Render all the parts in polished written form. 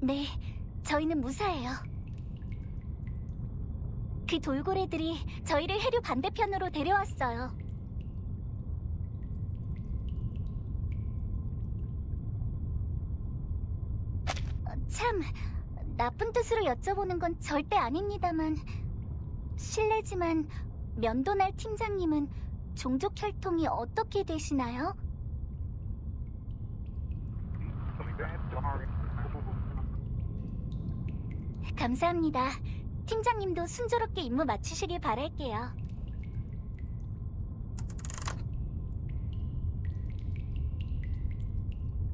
네, 저희는 무사해요. 그 돌고래들이 저희를 해류 반대편으로 데려왔어요. 참, 나쁜 뜻으로 여쭤보는 건 절대 아닙니다만, 실례지만 면도날 팀장님은 종족 혈통이 어떻게 되시나요? 감사합니다. 팀장님도 순조롭게 임무 마치시길 바랄게요.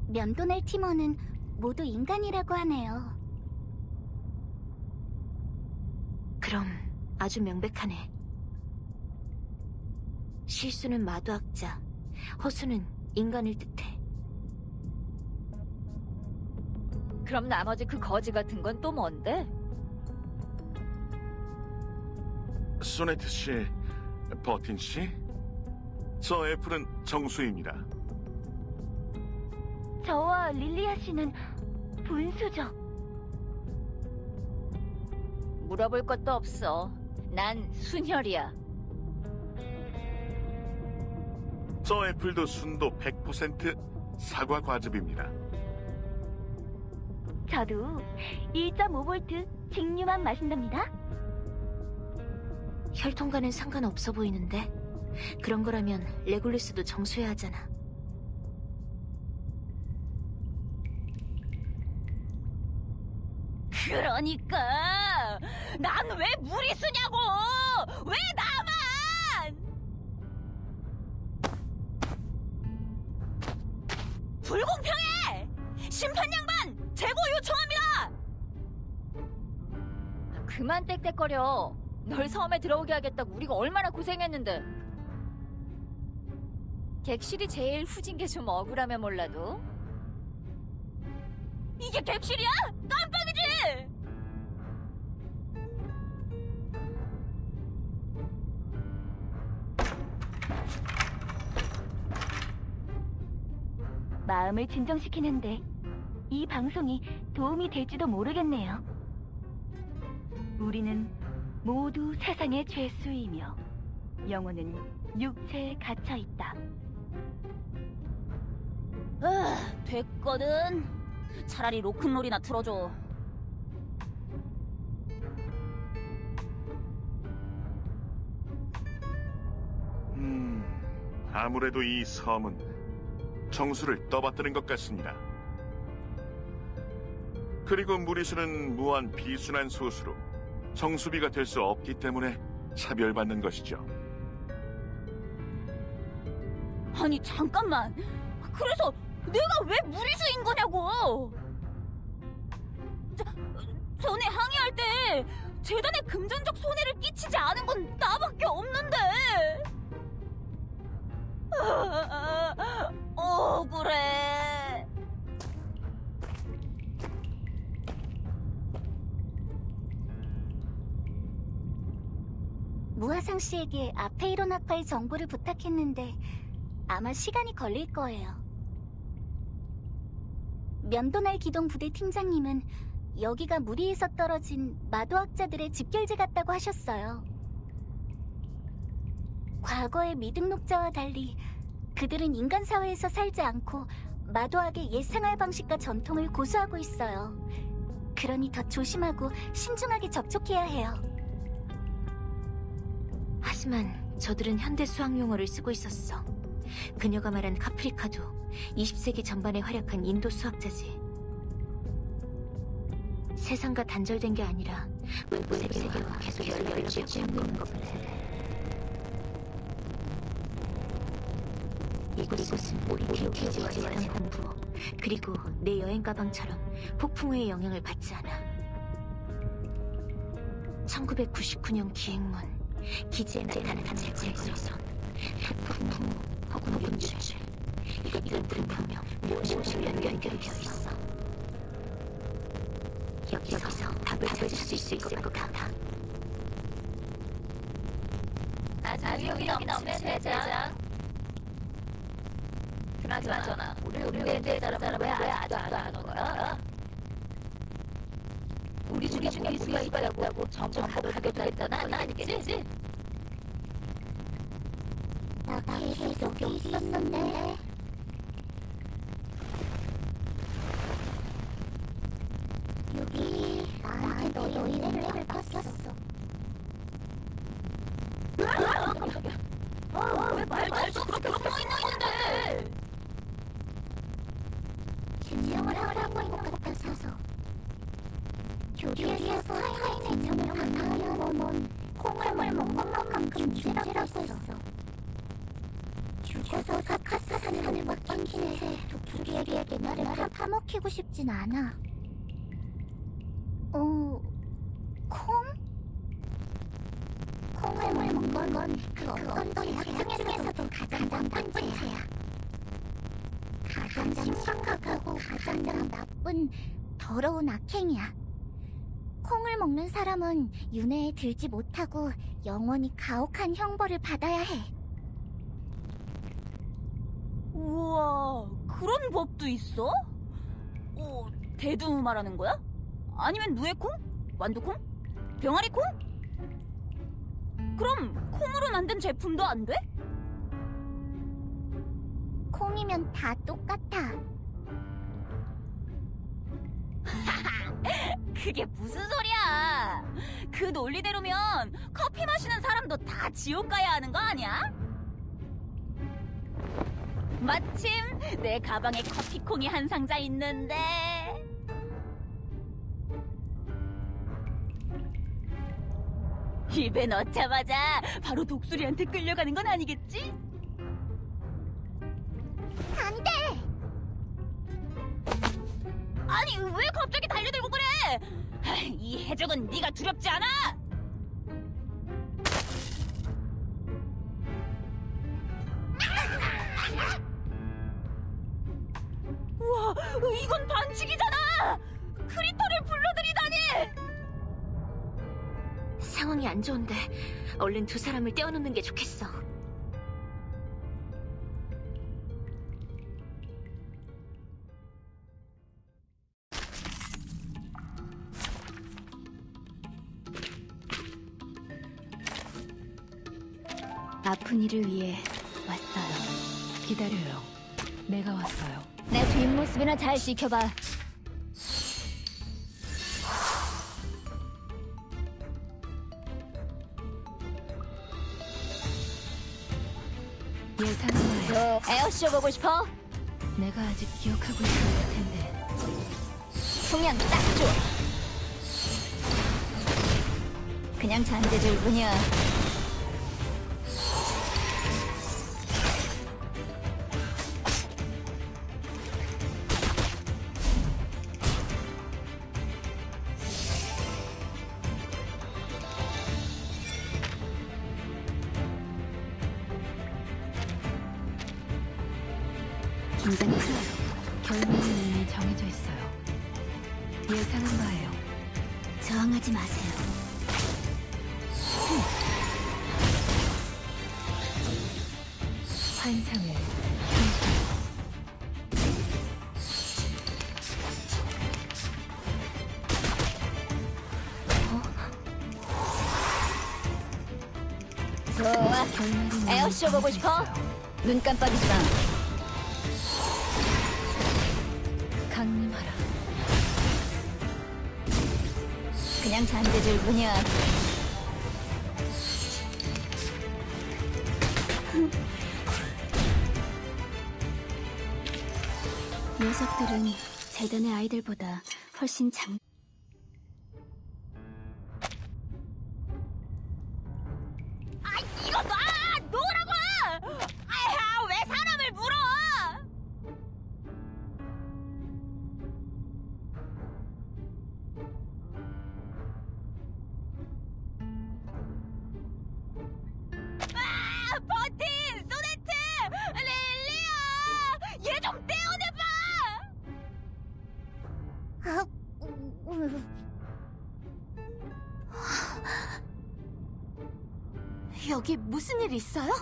면도날 팀원은 모두 인간이라고 하네요. 그럼 아주 명백하네. 실수는 마도학자, 허수는 인간을 뜻해. 그럼 나머지 그 거지 같은 건 또 뭔데? 소네트 씨, 버틴 씨, 저 애플은 정수입니다. 저와 릴리아 씨는 분수죠. 물어볼 것도 없어. 난 순혈이야. 저 애플도 순도 100% 사과 과즙입니다. 저도 1.5V 직류만 마신답니다. 혈통과는 상관없어 보이는데? 그런 거라면 레굴루스도 정수해야 하잖아. 그러니까 난 왜 무리수냐고! 왜 나만! 불공평해! 심판 양반 재고 요청합니다! 그만 땡땡거려. 널 섬에 들어오게 하겠다고 우리가 얼마나 고생했는데. 객실이 제일 후진 게 좀 억울하면 몰라도. 이게 객실이야? 깜빡이지! 마음을 진정시키는데 이 방송이 도움이 될지도 모르겠네요. 우리는 모두 세상의 죄수이며 영혼은 육체에 갇혀있다. 됐거든. 차라리 로큰롤이나 틀어줘. 아무래도 이 섬은 정수를 떠받드는 것 같습니다. 그리고 무리수는 무한 비순환 소수로 정수비가 될 수 없기 때문에 차별받는 것이죠. 아니 잠깐만. 그래서 내가 왜 무리수인 거냐고. 전에 항의할 때 재단에 금전적 손해를 끼치지 않은 건 나밖에 없는데. 억울해. 무하상 씨에게 아페이론 학파의 정보를 부탁했는데 아마 시간이 걸릴 거예요. 면도날 기동 부대 팀장님은 여기가 무리에서 떨어진 마도학자들의 집결지 같다고 하셨어요. 과거의 미등록자와 달리 그들은 인간 사회에서 살지 않고 마도학의 옛 생활 방식과 전통을 고수하고 있어요. 그러니 더 조심하고 신중하게 접촉해야 해요. 하지만 저들은 현대 수학 용어를 쓰고 있었어. 그녀가 말한 카프리카도 20세기 전반에 활약한 인도 수학자지. 세상과 단절된 게 아니라 세계와 계속 연결되고 있는 것 같아. 이곳은 우리 기지와 재단 본부, 그리고 내 여행 가방처럼 폭풍우의 영향을 받지 않아. 1999년 기행문, 기지에 나타난 제거에선 폭풍우 혹은 연출, 이것들은 분명 무엇이 연결되어 있어. 여기서 답을 찾을 수 있을 것 같아. 아직 여기 넘네 대장. 그나저나 우리 내 사람 왜 아직도 안 오는 거야? 우리 중에 있을 수가 있다고 점점 가겠다는 아니겠지? 나 계속 여기 있었는데. 여기 나한테 너 이름을 바꿨어. 왜 말도 그렇게 숨어 있는데? 증명을 하라고 한 것 같아서. 교리에서 하이하이 증명을 강하려면 콩을 먹은 것만큼 주제라고 했어. 죽어서 카사산을 맡긴 김에 도프리에게 나를 파먹히고 싶진 않아. 콩? 콩을 먹은 건 그 어떤 대학 중에서도 가장 나쁜 죄야. 가장 심각하고 가장 나쁜 더러운 악행이야. 콩을 먹는 사람은 윤회에 들지 못하고 영원히 가혹한 형벌을 받아야 해. 우와, 그런 법도 있어? 대두 말하는 거야? 아니면 누에콩? 완두콩? 병아리콩? 그럼 콩으로 만든 제품도 안 돼? 콩이면 다 똑같아. 그게 무슨 소리야? 그 논리대로면 커피 마시는 사람도 다 지옥 가야 하는 거 아니야? 마침 내 가방에 커피콩이 한 상자 있는데. 입에 넣자마자 바로 독수리한테 끌려가는 건 아니겠지? 안 돼! 아니, 왜 갑자기 달려들고 그래? 이 해적은 네가 두렵지 않아? 우와, 이건 반칙이잖아! 크리터를 불러들이다니! 상황이 안 좋은데 얼른 두 사람을 떼어놓는 게 좋겠어. 아픈 이를 위해 왔어요. 기다려요. 내가 왔어요. 내 뒷모습이나 잘 지켜봐. 예상은 너 에어쇼 보고 싶어? 내가 아직 기억하고 있을 텐데. 풍량 딱 줘. 그냥 잔대줄 뿐이야. 긴장이 풀어요. 결말은 이미 정해져 있어요. 예상은 바예요. 저항하지 마세요. 환상을 좋아. 결말은 에어쇼 보고 싶어? 눈 깜빡이지 마. 강림하라. 그냥 잔대줄 뿐이야. 녀석들은 재단의 아이들보다 훨씬 이거 놔! 놓으라고! 아야, 왜 사람을 물어! 버틴! 소네트! 릴리야! 얘 좀 떼어내봐! 여기 무슨 일 있어요?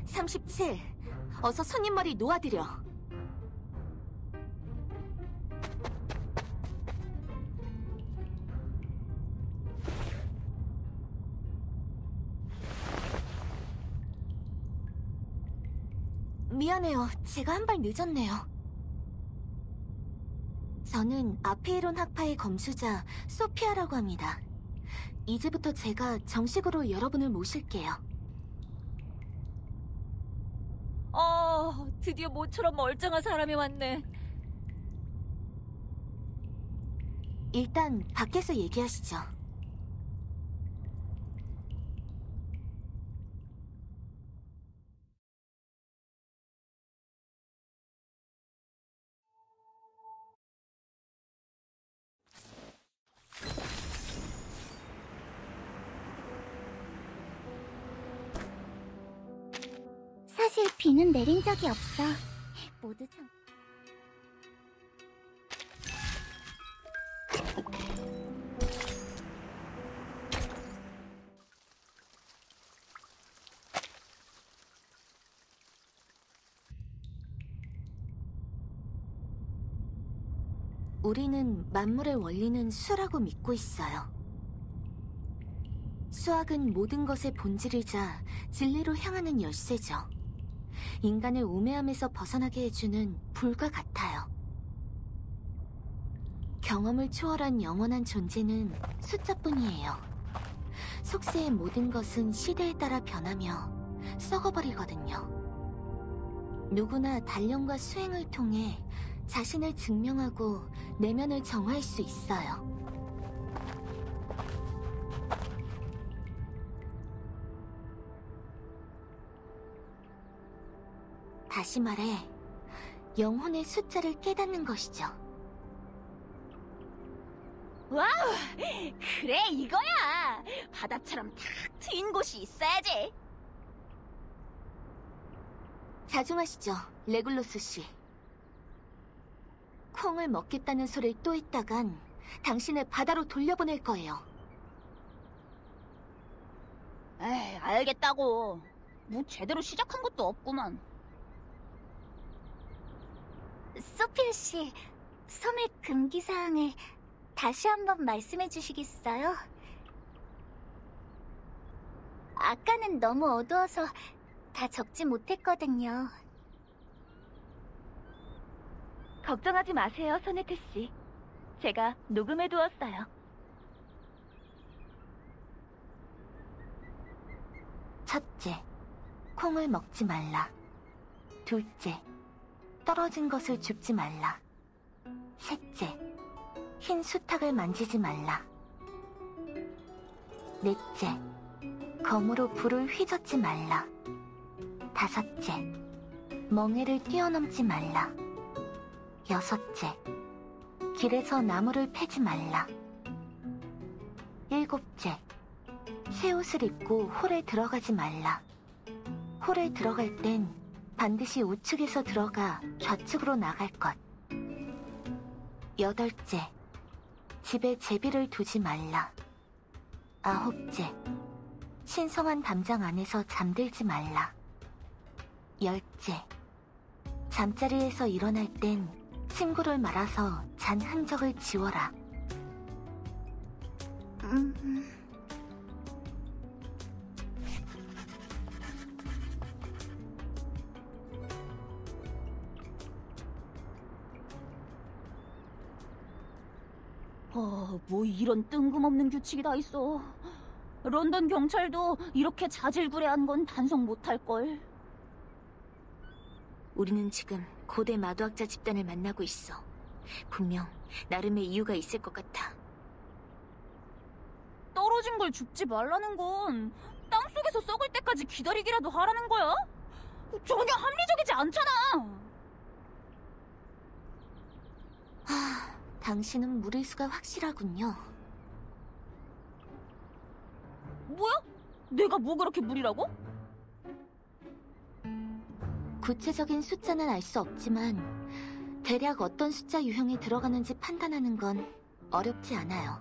37. 어서 손님 머리 놓아드려. 미안해요. 제가 한 발 늦었네요. 저는 아페이론 학파의 검수자 소피아라고 합니다. 이제부터 제가 정식으로 여러분을 모실게요. 드디어 모처럼 멀쩡한 사람이 왔네. 일단 밖에서 얘기하시죠. 사실 비는 내린 적이 없어. 모두 참... 우리는 만물의 원리는 수라고 믿고 있어요. 수학은 모든 것의 본질이자 진리로 향하는 열쇠죠. 인간을 우매함에서 벗어나게 해주는 불과 같아요. 경험을 초월한 영원한 존재는 숫자뿐이에요. 속세의 모든 것은 시대에 따라 변하며 썩어버리거든요. 누구나 단련과 수행을 통해 자신을 증명하고 내면을 정화할 수 있어요. 다시 말해, 영혼의 숫자를 깨닫는 것이죠. 와우! 그래, 이거야! 바다처럼 탁 트인 곳이 있어야지. 자중하시죠, 레굴로스 씨. 콩을 먹겠다는 소리를 또 했다간 당신을 바다로 돌려보낼 거예요. 에이, 알겠다고. 뭐 제대로 시작한 것도 없구만. 소피아 씨, 섬의 금기사항을 다시 한번 말씀해 주시겠어요? 아까는 너무 어두워서 다 적지 못했거든요. 걱정하지 마세요, 소네트 씨. 제가 녹음해 두었어요. 첫째, 콩을 먹지 말라. 둘째, 떨어진 것을 줍지 말라. 셋째, 흰 수탉을 만지지 말라. 넷째, 검으로 불을 휘젓지 말라. 다섯째, 멍에를 뛰어넘지 말라. 여섯째, 길에서 나무를 패지 말라. 일곱째, 새 옷을 입고 홀에 들어가지 말라. 홀에 들어갈 땐 반드시 우측에서 들어가 좌측으로 나갈 것. 여덟째, 집에 제비를 두지 말라. 아홉째, 신성한 담장 안에서 잠들지 말라. 열째, 잠자리에서 일어날 땐 침구를 말아서 잔 흔적을 지워라. 뭐 이런 뜬금없는 규칙이 다 있어. 런던 경찰도 이렇게 자질구레한 건 단속 못할걸. 우리는 지금 고대 마도학자 집단을 만나고 있어. 분명 나름의 이유가 있을 것 같아. 떨어진 걸 줍지 말라는 건 땅속에서 썩을 때까지 기다리기라도 하라는 거야? 전혀 합리적이지 않잖아. 당신은 무리수가 확실하군요. 뭐야? 내가 뭐 그렇게 무리라고? 구체적인 숫자는 알 수 없지만 대략 어떤 숫자 유형이 들어가는지 판단하는 건 어렵지 않아요.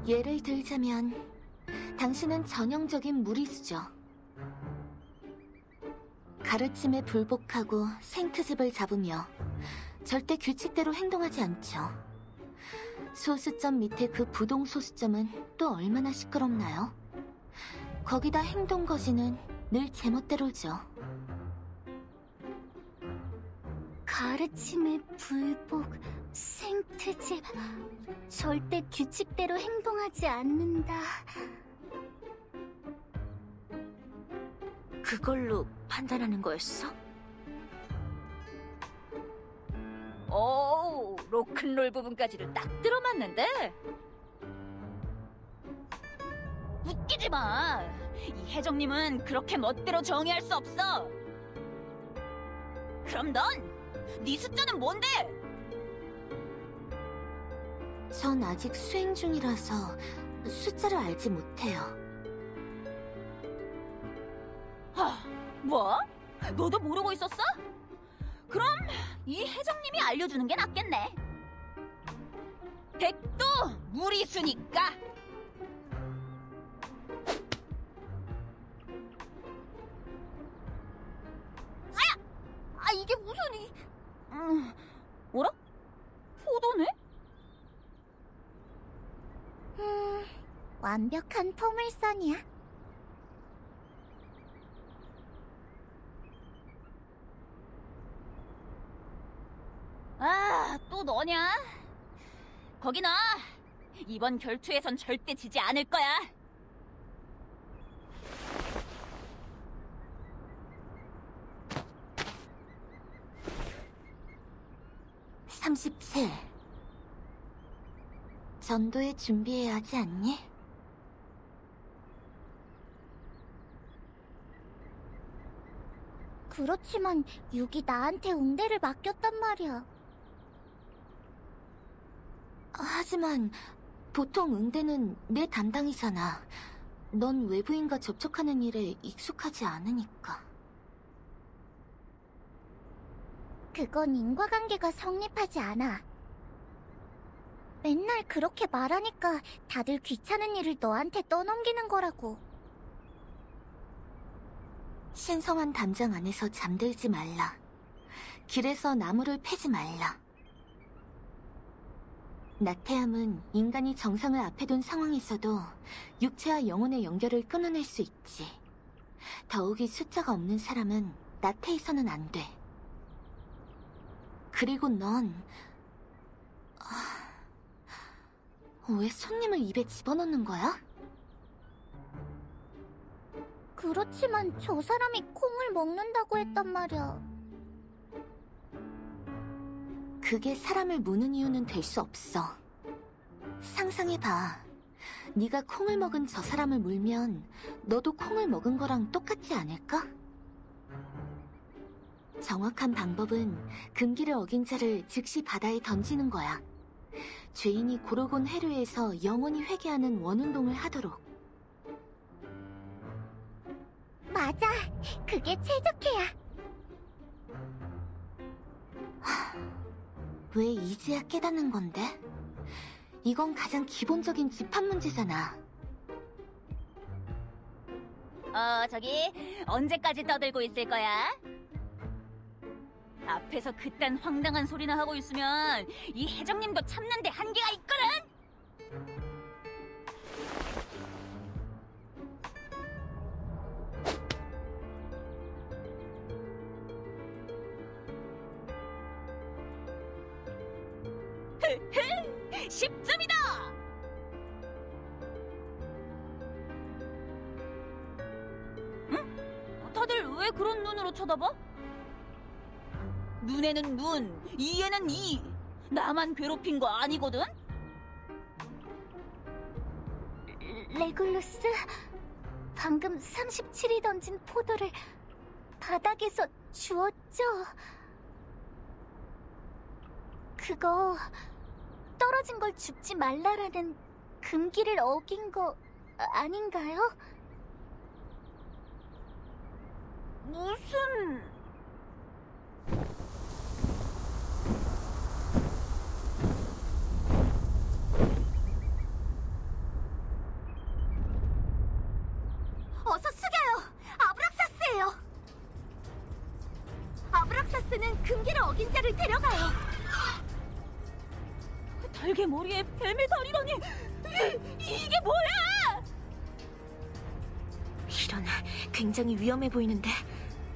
예를 들자면 당신은 전형적인 무리수죠. 가르침에 불복하고 생트집을 잡으며 절대 규칙대로 행동하지 않죠. 소수점 밑에 그 부동 소수점은 또 얼마나 시끄럽나요? 거기다 행동 거지는 늘 제멋대로죠. 가르침의 불복, 생트집. 절대 규칙대로 행동하지 않는다. 그걸로 판단하는 거였어? 오, 로큰롤 부분까지를 딱 들어맞는데? 웃기지 마. 이 혜정님은 그렇게 멋대로 정의할 수 없어. 그럼 네 숫자는 뭔데? 전 아직 수행 중이라서 숫자를 알지 못해요. 뭐? 너도 모르고 있었어? 그럼 이 혜정님이 알려주는 게 낫겠네. 100도 무리수니까. 이게 무슨 뭐라? 포도네? 완벽한 포물선이야. 또 너냐? 거기 너! 이번 결투에선 절대 지지 않을 거야. (37) 전도에 준비해야 하지 않니? 그렇지만 6이 나한테 응대를 맡겼단 말이야. 하지만 보통 응대는 내 담당이잖아. 넌 외부인과 접촉하는 일에 익숙하지 않으니까. 그건 인과관계가 성립하지 않아. 맨날 그렇게 말하니까 다들 귀찮은 일을 너한테 떠넘기는 거라고. 신성한 담장 안에서 잠들지 말라. 길에서 나무를 패지 말라. 나태함은 인간이 정상을 앞에 둔 상황에서도 육체와 영혼의 연결을 끊어낼 수 있지. 더욱이 숫자가 없는 사람은 나태해서는 안 돼. 그리고 넌... 왜 손님을 입에 집어넣는 거야? 그렇지만 저 사람이 콩을 먹는다고 했단 말이야. 그게 사람을 무는 이유는 될 수 없어. 상상해봐. 네가 콩을 먹은 저 사람을 물면 너도 콩을 먹은 거랑 똑같지 않을까? 정확한 방법은 금기를 어긴 자를 즉시 바다에 던지는 거야. 죄인이 고르곤 해류에서 영원히 회개하는 원운동을 하도록. 맞아. 그게 최적해야. 왜 이제야 깨닫는 건데? 이건 가장 기본적인 집합 문제잖아. 저기 언제까지 떠들고 있을 거야? 앞에서 그딴 황당한 소리나 하고 있으면 이 혜정님도 참는데 한계가 있거든? 흐흐! 10점이다! 응? 다들 왜 그런 눈으로 쳐다봐? 눈에는 눈, 이에는 이. 나만 괴롭힌 거 아니거든? 레굴루스, 방금 37이 던진 포도를 바닥에서 주웠죠? 그거 떨어진 걸 줍지 말라라는 금기를 어긴 거 아닌가요? 무슨... 어서 숙여요! 아브락사스예요! 아브락사스는 금기를 어긴 자를 데려가요! 달개 머리에 뱀의 다리라니! 이게 뭐야! 이런, 굉장히 위험해 보이는데.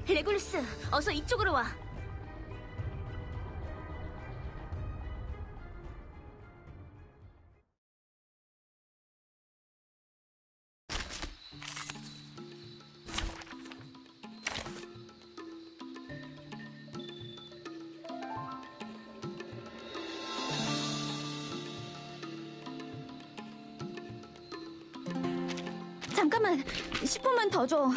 레굴루스, 어서 이쪽으로 와. 잠깐만, 10분만 더 줘.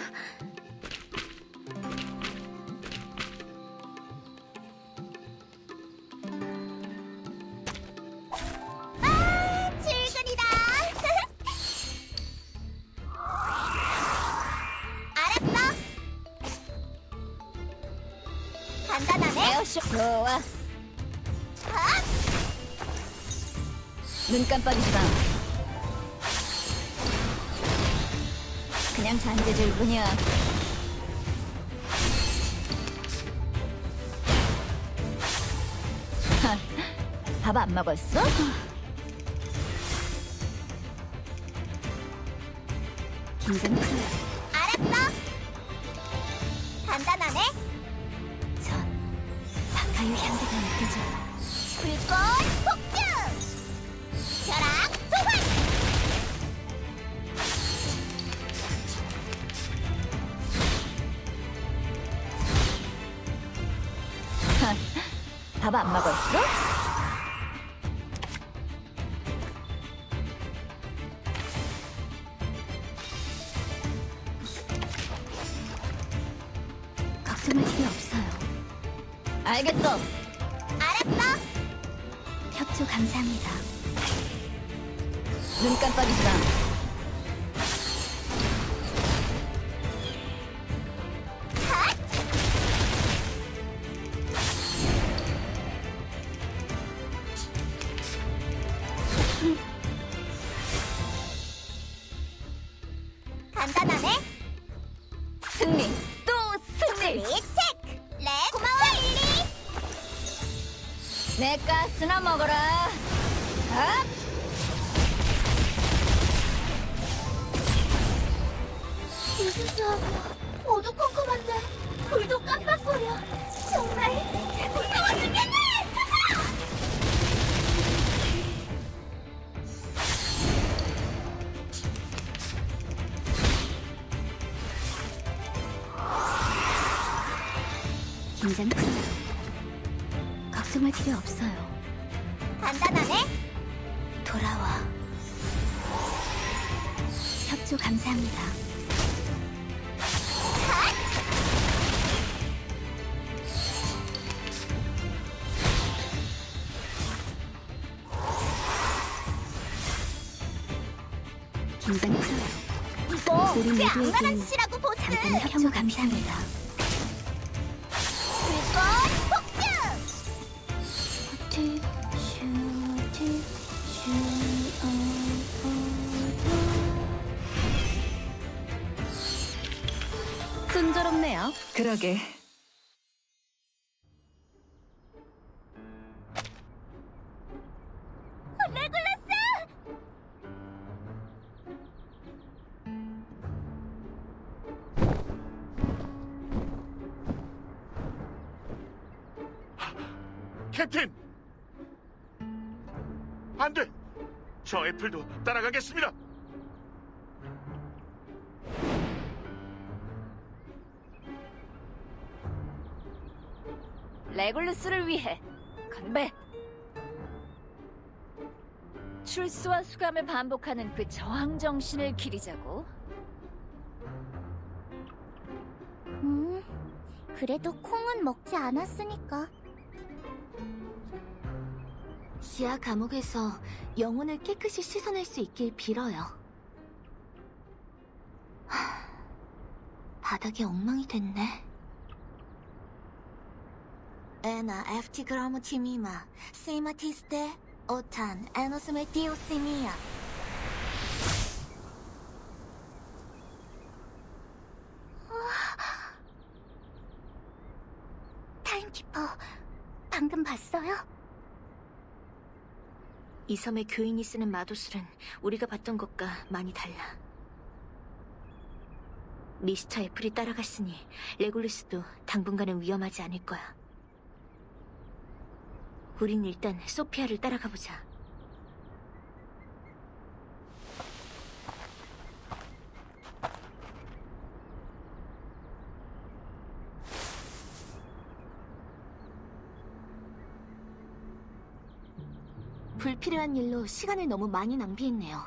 출근이다. 알았어. 간단하네. 에어쇼 좋아. 눈 깜빡이지 마. 그냥 잔재질 뿐이야. 밥 안 먹었어? 긴장 풀어. 알았어. 간단하네. 전 바카유 향기가 느껴져. 불꽃 폭주. 벼락 소환. 밥 안 먹었어? 걱정할 필요 없어요. 알겠어. 알았어. 협조 감사합니다. 눈 깜빡이지 마. 간단하네. 승리, 또 승리. 믹색. 렛. 고마워 릴리. 내 가스나 먹어라. 아! 우수수하고 모두 꼼꼼한데 불도 깜빡거려. 정말 무서워 죽겠네. 긴장 풀어. 걱정할 필요 없어요. 간단하네. 돌아와. 협조 감사합니다. 긴장 풀어요. 이거 우리 꽤 모두에게 악랄한 짓이라고 보스. 잠깐 협조 감사합니다. 불꽃 폭주. 순조롭네요. 그러게. 캡틴! 안 돼! 저 애플도 따라가겠습니다! 레굴루스를 위해 건배. 출수와 수감을 반복하는 그 저항 정신을 기리자고. 그래도 콩은 먹지 않았으니까. 지하 감옥에서 영혼을 깨끗이 씻어낼 수 있길 빌어요. 바닥이 엉망이 됐네. 에나 에프티 그라모 티미마 세이마티스테 오탄 에노스메 디오시미야. 타임키퍼, 방금 봤어요? 이 섬의 교인이 쓰는 마도술은 우리가 봤던 것과 많이 달라. 미스터 애플이 따라갔으니 레굴루스도 당분간은 위험하지 않을 거야. 우린 일단 소피아를 따라가 보자. 불필요한 일로 시간을 너무 많이 낭비했네요.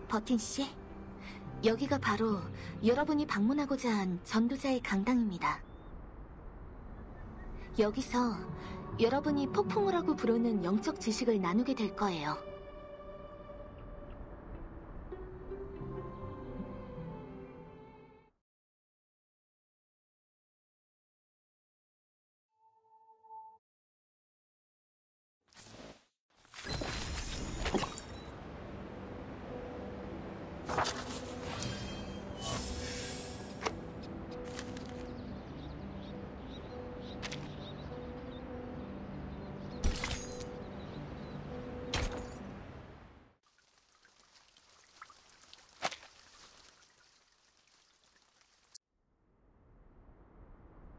버틴 씨, 여기가 바로 여러분이 방문하고자 한 전도자의 강당입니다. 여기서 여러분이 폭풍우라고 부르는 영적 지식을 나누게 될 거예요.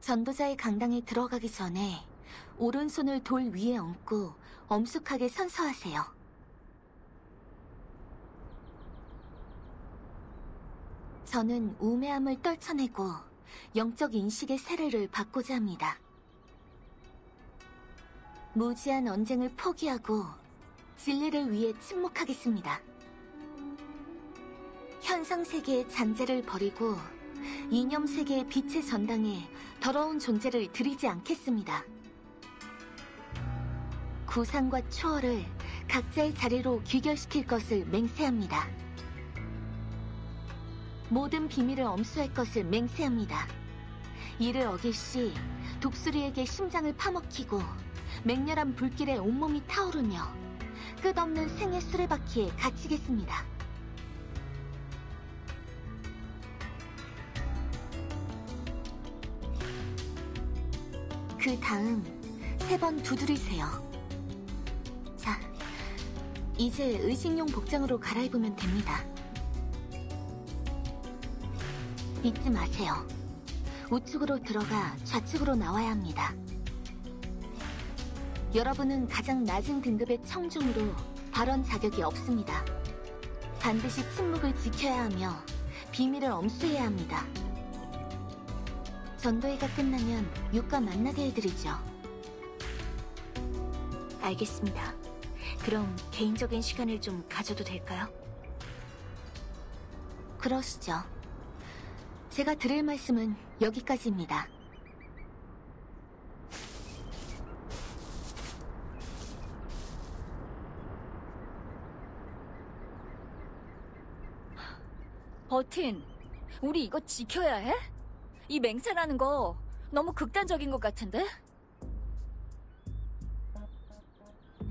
전도자의 강당에 들어가기 전에 오른손을 돌 위에 얹고 엄숙하게 선서하세요. 저는 우매함을 떨쳐내고 영적 인식의 세례를 받고자 합니다. 무지한 언쟁을 포기하고 진리를 위해 침묵하겠습니다. 현상세계의 잔재를 버리고 이념세계의 빛의 전당에 더러운 존재를 들이지 않겠습니다. 구상과 초월을 각자의 자리로 귀결시킬 것을 맹세합니다. 모든 비밀을 엄수할 것을 맹세합니다. 이를 어길 시 독수리에게 심장을 파먹히고 맹렬한 불길에 온몸이 타오르며 끝없는 생의 수레바퀴에 갇히겠습니다. 그 다음 3번 두드리세요. 자, 이제 의식용 복장으로 갈아입으면 됩니다. 잊지 마세요. 우측으로 들어가 좌측으로 나와야 합니다. 여러분은 가장 낮은 등급의 청중으로 발언 자격이 없습니다. 반드시 침묵을 지켜야 하며 비밀을 엄수해야 합니다. 전도회가 끝나면 육과 만나게 해드리죠. 알겠습니다. 그럼 개인적인 시간을 좀 가져도 될까요? 그러시죠. 제가 드릴 말씀은 여기까지입니다. 버틴, 우리 이거 지켜야 해? 이 맹세라는 거 너무 극단적인 것 같은데?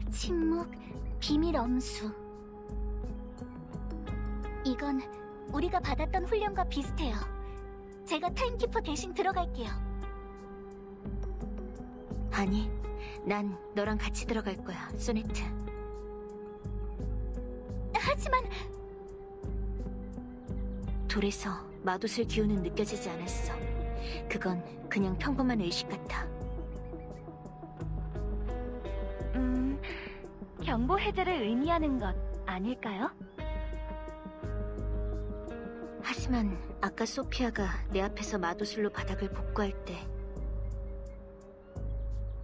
침묵, 비밀 엄수. 이건 우리가 받았던 훈련과 비슷해요. 제가 타임키퍼 대신 들어갈게요. 아니, 난 너랑 같이 들어갈 거야, 소네트. 하지만 돌에서 마돛을 기운은 느껴지지 않았어. 그건 그냥 평범한 의식 같아. 경보 해제를 의미하는 것 아닐까요? 하지만 아까 소피아가 내 앞에서 마도술로 바닥을 복구할 때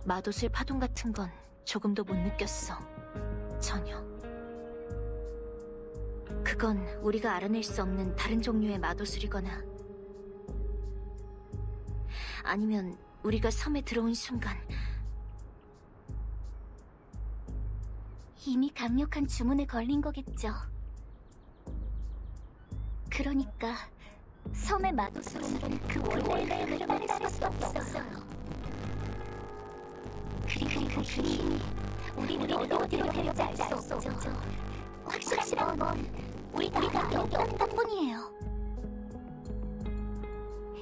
마도술 파동 같은 건 조금도 못 느꼈어. 전혀. 그건 우리가 알아낼 수 없는 다른 종류의 마도술이거나 아니면 우리가 섬에 들어온 순간 이미 강력한 주문에 걸린 거겠죠. 그러니까 섬의 마도술은 그 원래의 흐름을 따를 수 없어요. 그리고 그 힘이 우리는 어디로 데려갈지 알 수 없죠. 확실한 건 우리가 여기 없다는 것뿐이에요.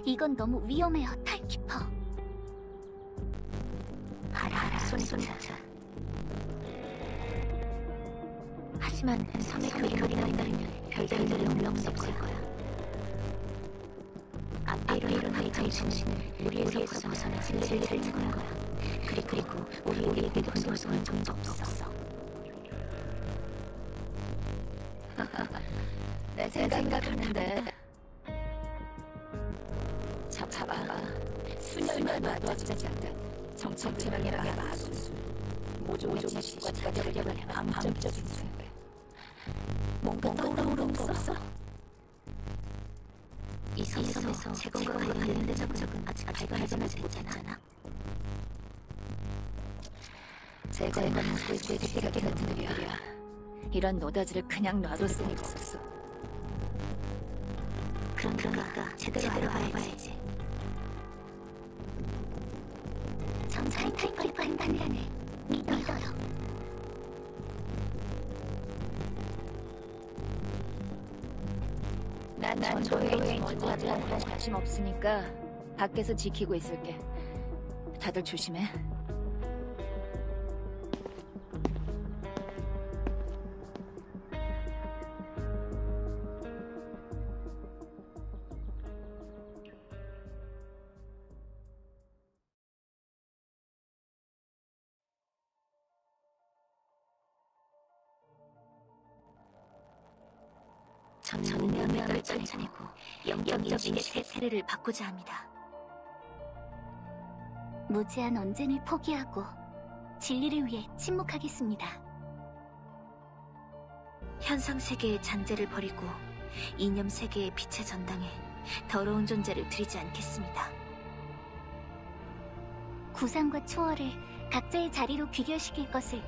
이건 너무 위험해요, 타임키퍼. 알아, 소네트. 하지만 섬의 그림을 따르면 별다른 어려움이 없을 거야. 앞에 일어나는 정신을 우리에서 벗어나 진실을 찾는 거야. 그리고 우리에게도 소소한 정도 없어. 내 생각하는데 잡아. 수년만 마주하지 않는 정체불명의 마술, 모종의 지식과 자결력을 감정적인 숭배. 뭔가 떠오르는 거 없어? 섬에서 제공을 받는데 적은 아직 발견하지 못했잖아. 제거해가는 돼지새끼 같은 일이야. 이런 노다지를 그냥 놔둘 수는 없어. 그러니까 제대로 알아봐야지. 정상이 탈 판단을 믿어요. 난 전도에 먼저 관심 없으니까 밖에서 지키고 있을게. 다들 조심해. 저는 면면을 떨쳐내고 영적인 새 세례를 받고자 합니다. 무제한 언쟁을 포기하고 진리를 위해 침묵하겠습니다. 현상 세계의 잔재를 버리고 이념 세계의 빛의 전당에 더러운 존재를 드리지 않겠습니다. 구상과 초월을 각자의 자리로 귀결시킬 것을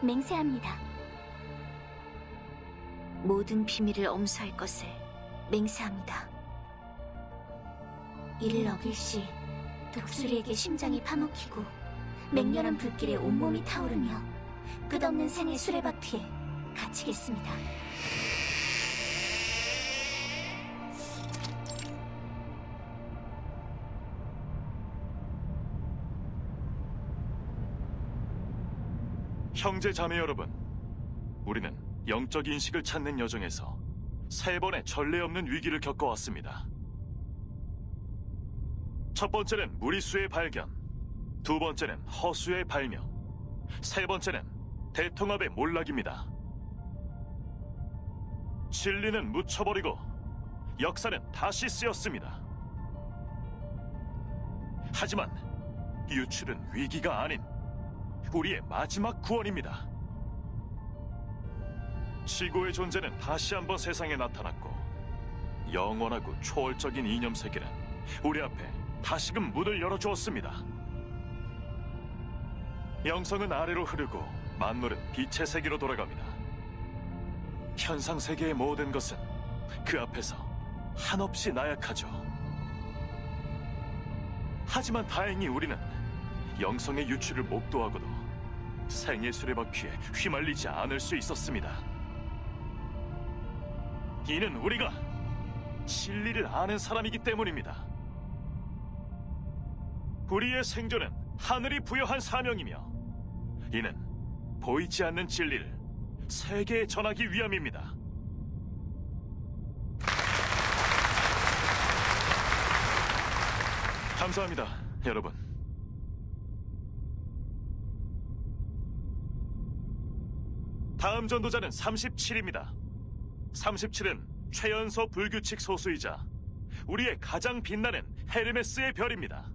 맹세합니다. 모든 비밀을 엄수할 것을 맹세합니다. 이를 어길 시 독수리에게 심장이 파먹히고 맹렬한 불길에 온몸이 타오르며 끝없는 생의 수레바퀴에 갇히겠습니다. 형제 자매 여러분, 우리는 영적 인식을 찾는 여정에서 3번의 전례 없는 위기를 겪어왔습니다. 첫 번째는 무리수의 발견, 두 번째는 허수의 발명, 세 번째는 대통합의 몰락입니다. 진리는 묻혀버리고 역사는 다시 쓰였습니다. 하지만 유출은 위기가 아닌 우리의 마지막 구원입니다. 지구의 존재는 다시 한번 세상에 나타났고 영원하고 초월적인 이념 세계는 우리 앞에 다시금 문을 열어주었습니다. 영성은 아래로 흐르고 만물은 빛의 세계로 돌아갑니다. 현상 세계의 모든 것은 그 앞에서 한없이 나약하죠. 하지만 다행히 우리는 영성의 유출을 목도하고도 생의 수레바퀴에 휘말리지 않을 수 있었습니다. 이는 우리가 진리를 아는 사람이기 때문입니다. 우리의 생존은 하늘이 부여한 사명이며 이는 보이지 않는 진리를 세계에 전하기 위함입니다. 감사합니다, 여러분. 다음 전도자는 37입니다. 37은 최연소 불규칙 소수이자 우리의 가장 빛나는 헤르메스의 별입니다.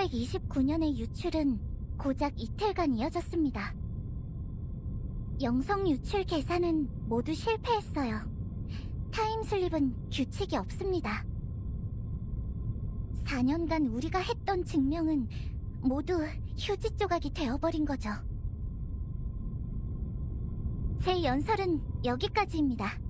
(1929년의) 유출은 고작 이틀간 이어졌습니다. 영성 유출 계산은 모두 실패했어요. 타임슬립은 규칙이 없습니다. 4년간 우리가 했던 증명은 모두 휴지 조각이 되어버린 거죠. 제 연설은 여기까지입니다.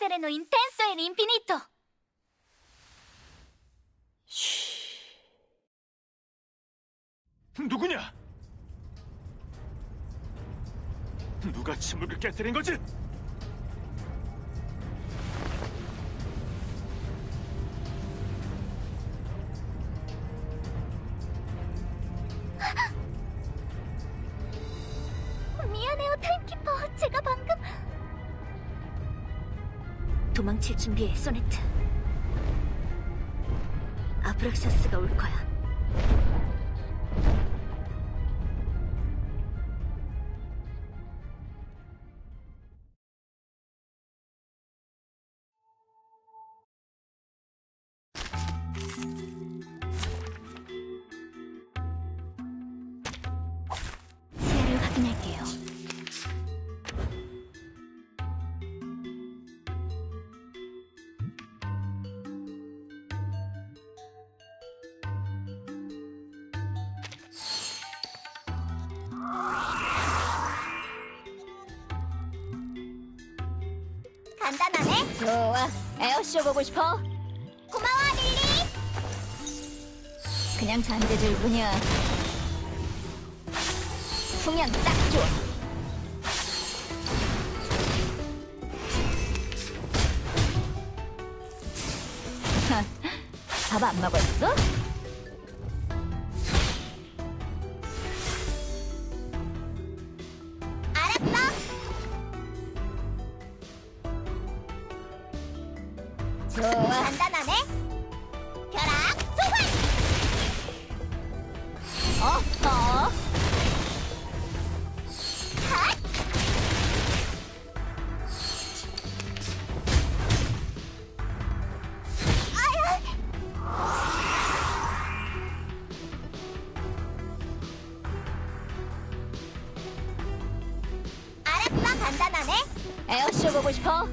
Sereno intenso e infinito. 누구냐? 누가 침묵을 깨뜨린 거지? 미안해요, 타임키퍼. 제가 방금... 도망칠 준비해, 소네트. 아브락사스가 올 거야. 시야를 확인할게요. 간단하네. 좋아. 에어쇼 보고 싶어? 고마워, 릴리. 그냥 잔재질 뿐이야. 풍량 딱 좋아. 밥 안 먹었어? 알았어. 좋아. 간단하네. 벼락 소환. 어허. 핫. 알았어, 간단하네. 에어쇼 보고 싶어?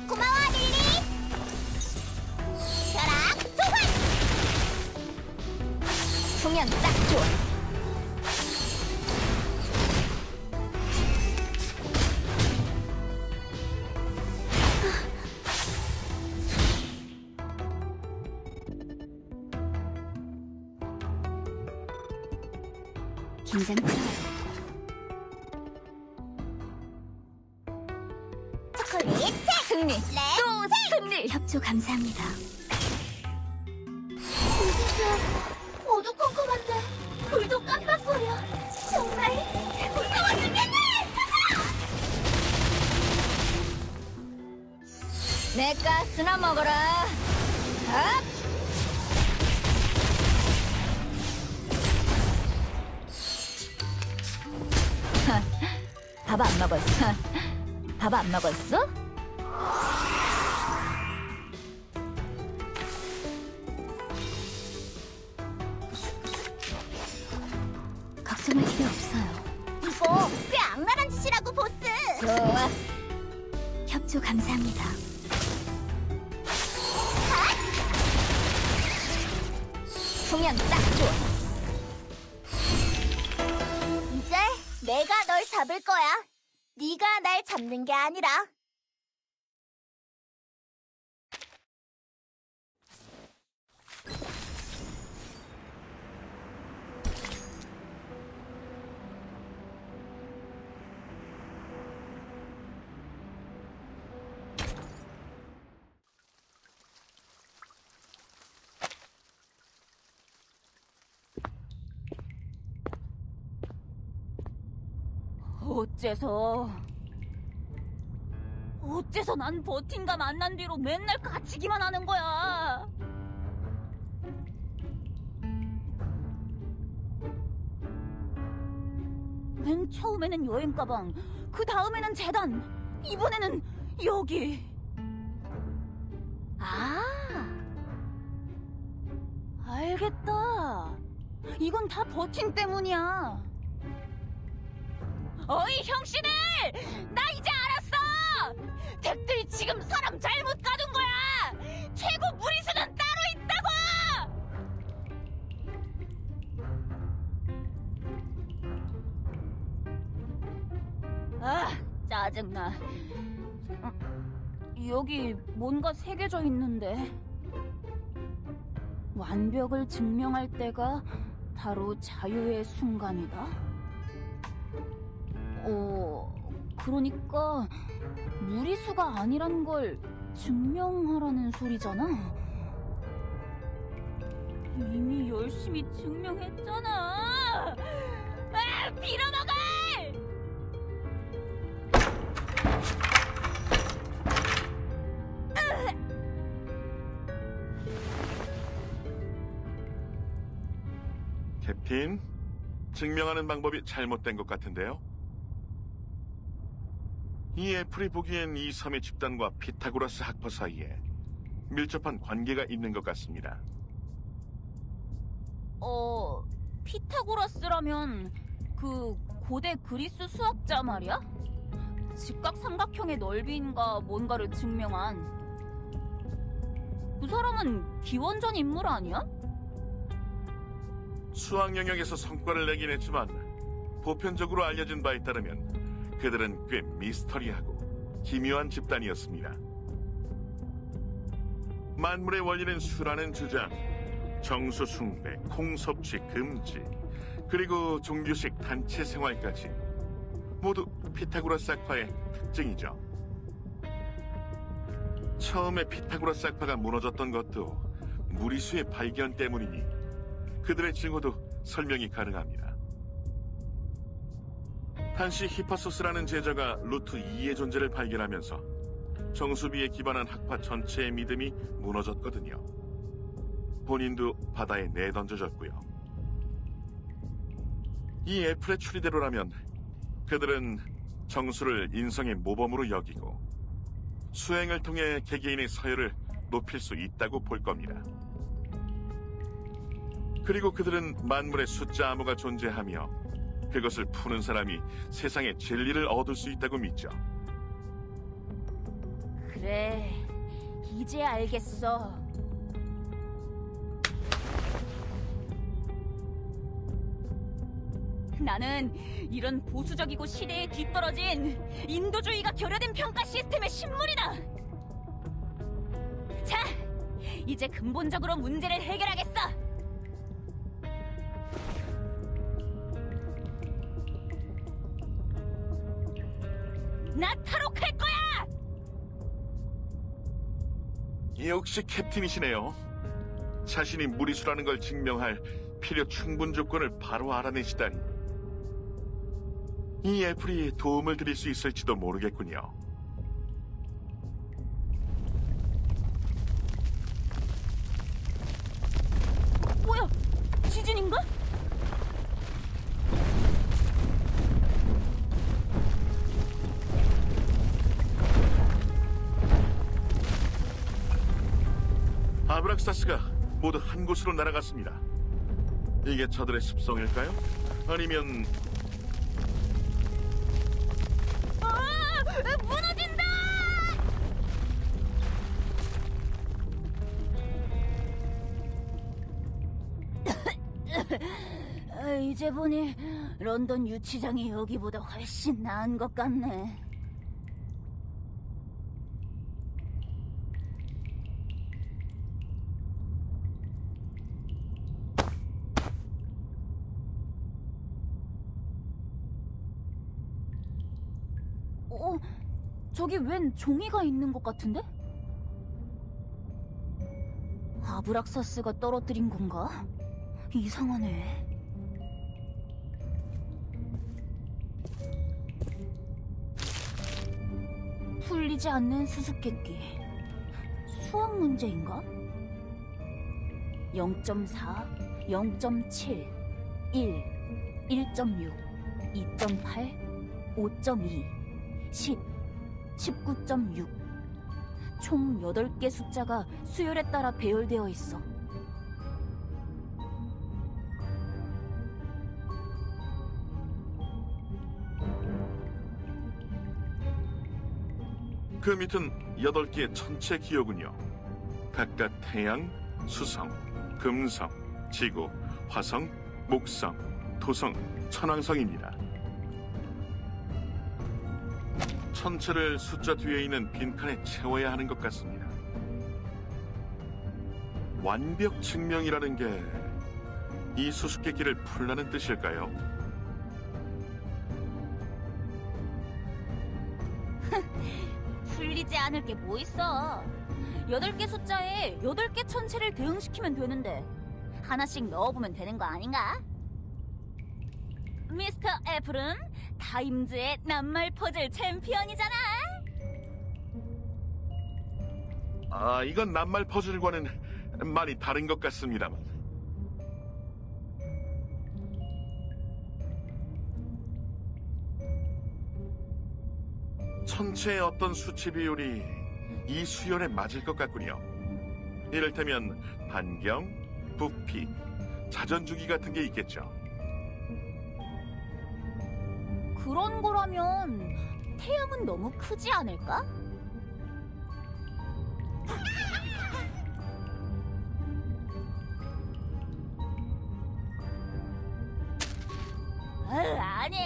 고마워, 릴리. 벼락 소환. 풍량 딱 좋아. 긴장 풀어요. 초콜릿 셋. 승리. 또 승리. 협조 감사합니다. 어두컴컴한데 불도 깜빡거려. 정말 무서워 죽겠네. 내 가스나 먹어라. 아! 밥 안 먹었어? 밥 안 먹었어? 걱정할 필요 없어요. 이거 꽤 악랄한 짓이라고, 보스. 좋아. 협조 감사합니다. 풍량 딱 좋아. 이제 내가 널 잡을 거야. 네가 날 잡는 게 아니라. 어째서 난 버틴가 만난 뒤로 맨날 갇히기만 하는 거야. 맨 처음에는 여행 가방, 그 다음에는 재단, 이번에는 여기. 아, 알겠다. 이건 다 버틴 때문이야. 어이 형씨들! 나 이제 알았어! 덱들이 지금 사람 잘못 가둔 거야! 최고 무리수는 따로 있다고! 아, 짜증나. 여기 뭔가 새겨져 있는데. 완벽을 증명할 때가 바로 자유의 순간이다. 그러니까 무리수가 아니란 걸 증명하라는 소리잖아. 이미 열심히 증명했잖아. 아, 빌어먹을! 캡틴, 증명하는 방법이 잘못된 것 같은데요? 이 애플이 보기엔 이 섬의 집단과 피타고라스 학파 사이에 밀접한 관계가 있는 것 같습니다. 피타고라스라면 그 고대 그리스 수학자 말이야? 직각삼각형의 넓이인가 뭔가를 증명한. 그 사람은 기원전 인물 아니야? 수학 영역에서 성과를 내긴 했지만 보편적으로 알려진 바에 따르면 그들은 꽤 미스터리하고 기묘한 집단이었습니다. 만물의 원리는 수라는 주장, 정수 숭배, 콩섭취 금지, 그리고 종교식 단체 생활까지 모두 피타고라스 학파의 특징이죠. 처음에 피타고라스 학파가 무너졌던 것도 무리수의 발견 때문이니 그들의 증오도 설명이 가능합니다. 당시 히파소스라는 제자가 루트 2의 존재를 발견하면서 정수비에 기반한 학파 전체의 믿음이 무너졌거든요. 본인도 바다에 내던져졌고요. 이 애플의 추리대로라면 그들은 정수를 인성의 모범으로 여기고 수행을 통해 개개인의 서열을 높일 수 있다고 볼 겁니다. 그리고 그들은 만물의 숫자 암호가 존재하며 그것을 푸는 사람이 세상의 진리를 얻을 수 있다고 믿죠. 그래, 이제 알겠어. 나는 이런 보수적이고 시대에 뒤떨어진 인도주의가 결여된 평가 시스템의 신물이다. 자, 이제 근본적으로 문제를 해결하겠어. 나 탈옥할 거야! 역시 캡틴이시네요. 자신이 무리수라는 걸 증명할 필요 충분 조건을 바로 알아내시다니. 이 애플이 도움을 드릴 수 있을지도 모르겠군요. 뭐야? 지진인가? 아브락사스가 모두 한 곳으로 날아갔습니다. 이게 저들의 습성일까요? 아니면... 무너진다! 이제 보니 런던 유치장이 여기보다 훨씬 나은 것 같네. 저기 웬 종이가 있는 것 같은데? 아브락사스가 떨어뜨린 건가? 이상하네. 풀리지 않는 수수께끼. 수학 문제인가? 0.4, 0.7, 1, 1.6, 2.8, 5.2, 10, 19.6. 총 8개 숫자가 수열에 따라 배열되어 있어. 그 밑은 8개의 천체 기호군요. 각각 태양, 수성, 금성, 지구, 화성, 목성, 토성, 천왕성입니다. 천체를 숫자 뒤에 있는 빈칸에 채워야 하는 것 같습니다. 완벽 증명이라는 게 이 수수께끼를 풀라는 뜻일까요? 않을 게 뭐 있어. 8개 숫자에 8개 천체를 대응시키면 되는데 하나씩 넣어보면 되는 거 아닌가? 미스터 애플은 타임즈의 낱말 퍼즐 챔피언이잖아. 아, 이건 낱말 퍼즐과는 많이 다른 것 같습니다만. 천체의 어떤 수치 비율이 이 수열에 맞을 것 같군요. 이를테면 반경, 부피, 자전주기 같은 게 있겠죠. 그런 거라면 태양은 너무 크지 않을까? 아니,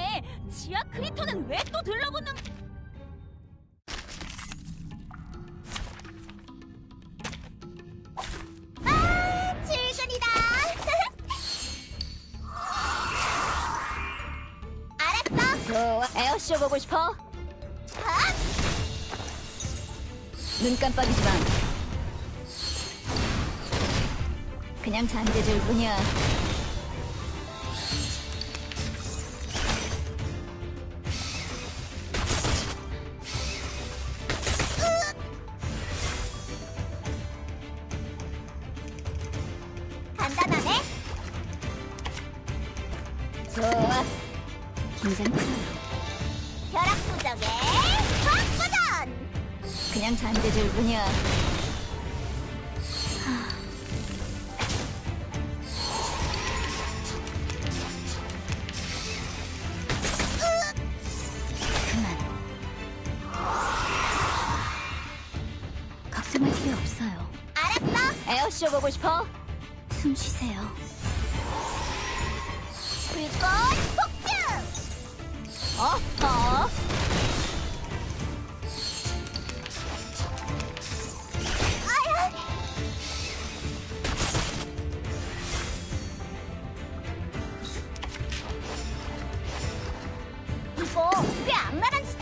지하 크리터는 왜 또 들러붙는... 출근이다. 알았어. 좋아, 에어쇼 보고 싶어? 눈 깜빡이지 마. 그냥 잔대줄 뿐이야. 간단하네. 좋아. 긴장 풀어. 벼락 부적에 확부전. 그냥 잔대줄 뿐이야. 그만. 걱정할 필요 없어요. 알았어. 에어쇼 보고 싶어? 숨 쉬세요. 불꽃 폭주. 어허. 이거 꽤 악랄한 짓.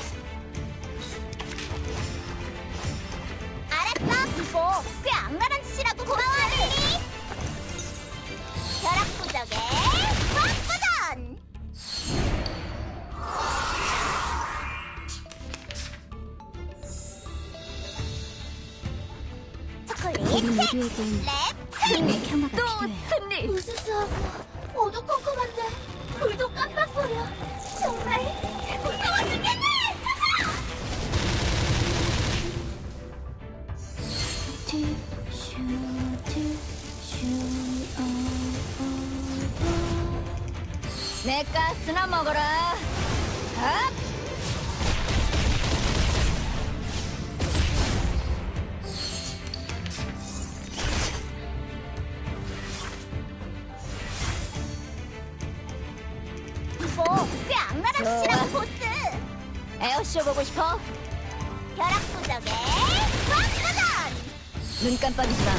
알았어. 이거 꽤 악랄한 짓이라고. 고마워, 릴리. 벼락 부적에 확부전. 초콜릿 우리 책. 모두에겐 랩. 삶의 평화가 또 필요해요. 승리. 무슨 수하고 어두컴컴한데 불도 깜빡거려. 정말 무서워 죽겠네. 내 가스나 먹어라. 아! 이거 꽤 악랄한 좋아. 짓이라고. 보스. 에어쇼 보고 싶어? 벼락 부적에 확부전. 눈 깜빡이지 마.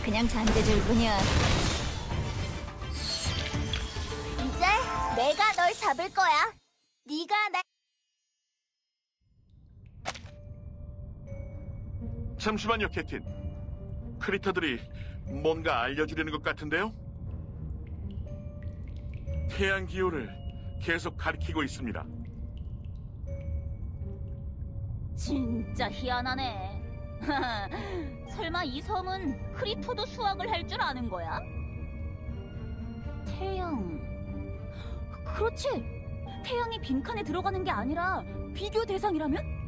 그냥 잔대줄 뿐이야. 이제 내가 널 잡을 거야. 네가 날. 잠시만요, 캐틴. 크리터들이 뭔가 알려주려는 것 같은데요? 태양 기호를 계속 가리키고 있습니다. 진짜 희한하네. 설마 이 섬은 크리터도 수학을 할 줄 아는 거야? 태양. 그렇지. 태양이 빈칸에 들어가는 게 아니라 비교 대상이라면?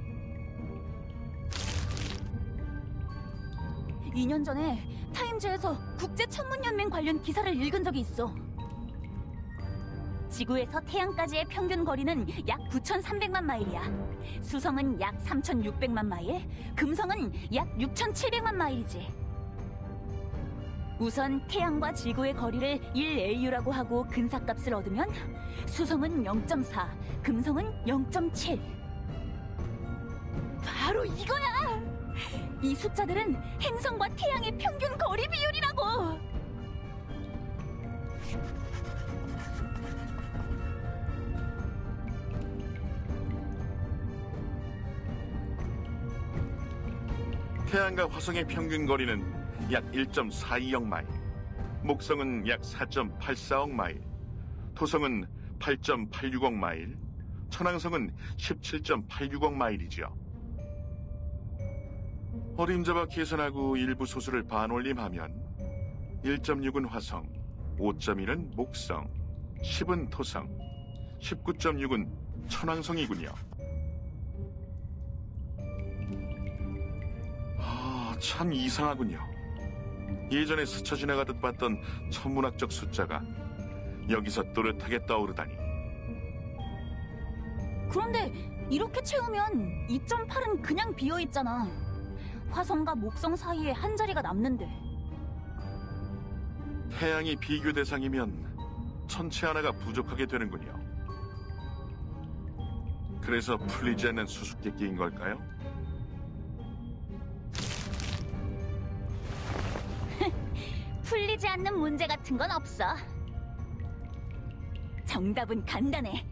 2년 전에 타임즈에서 국제천문연맹 관련 기사를 읽은 적이 있어. 지구에서 태양까지의 평균 거리는 약 9,300만 마일이야. 수성은 약 3,600만 마일, 금성은 약 6,700만 마일이지. 우선 태양과 지구의 거리를 1AU라고 하고 근사값을 얻으면 수성은 0.4, 금성은 0.7. 바로 이거야! 이 숫자들은 행성과 태양의 평균 거리 비율이라고! 태양과 화성의 평균 거리는 약 1.420 마일, 목성은 약 4.840 마일, 토성은 8.860 마일, 천왕성은 17.860 마일이죠. 어림잡아 계산하고 일부 소수를 반올림하면 1.6은 화성, 5.1은 목성, 10은 토성, 19.6은 천왕성이군요. 참 이상하군요. 예전에 스쳐 지나가듯 봤던 천문학적 숫자가 여기서 또렷하게 떠오르다니. 그런데 이렇게 채우면 2.8은 그냥 비어있잖아. 화성과 목성 사이에 한 자리가 남는데. 태양이 비교 대상이면 천체 하나가 부족하게 되는군요. 그래서 풀리지 않는 수수께끼인 걸까요? 풀리지 않는 문제 같은 건 없어. 정답은 간단해.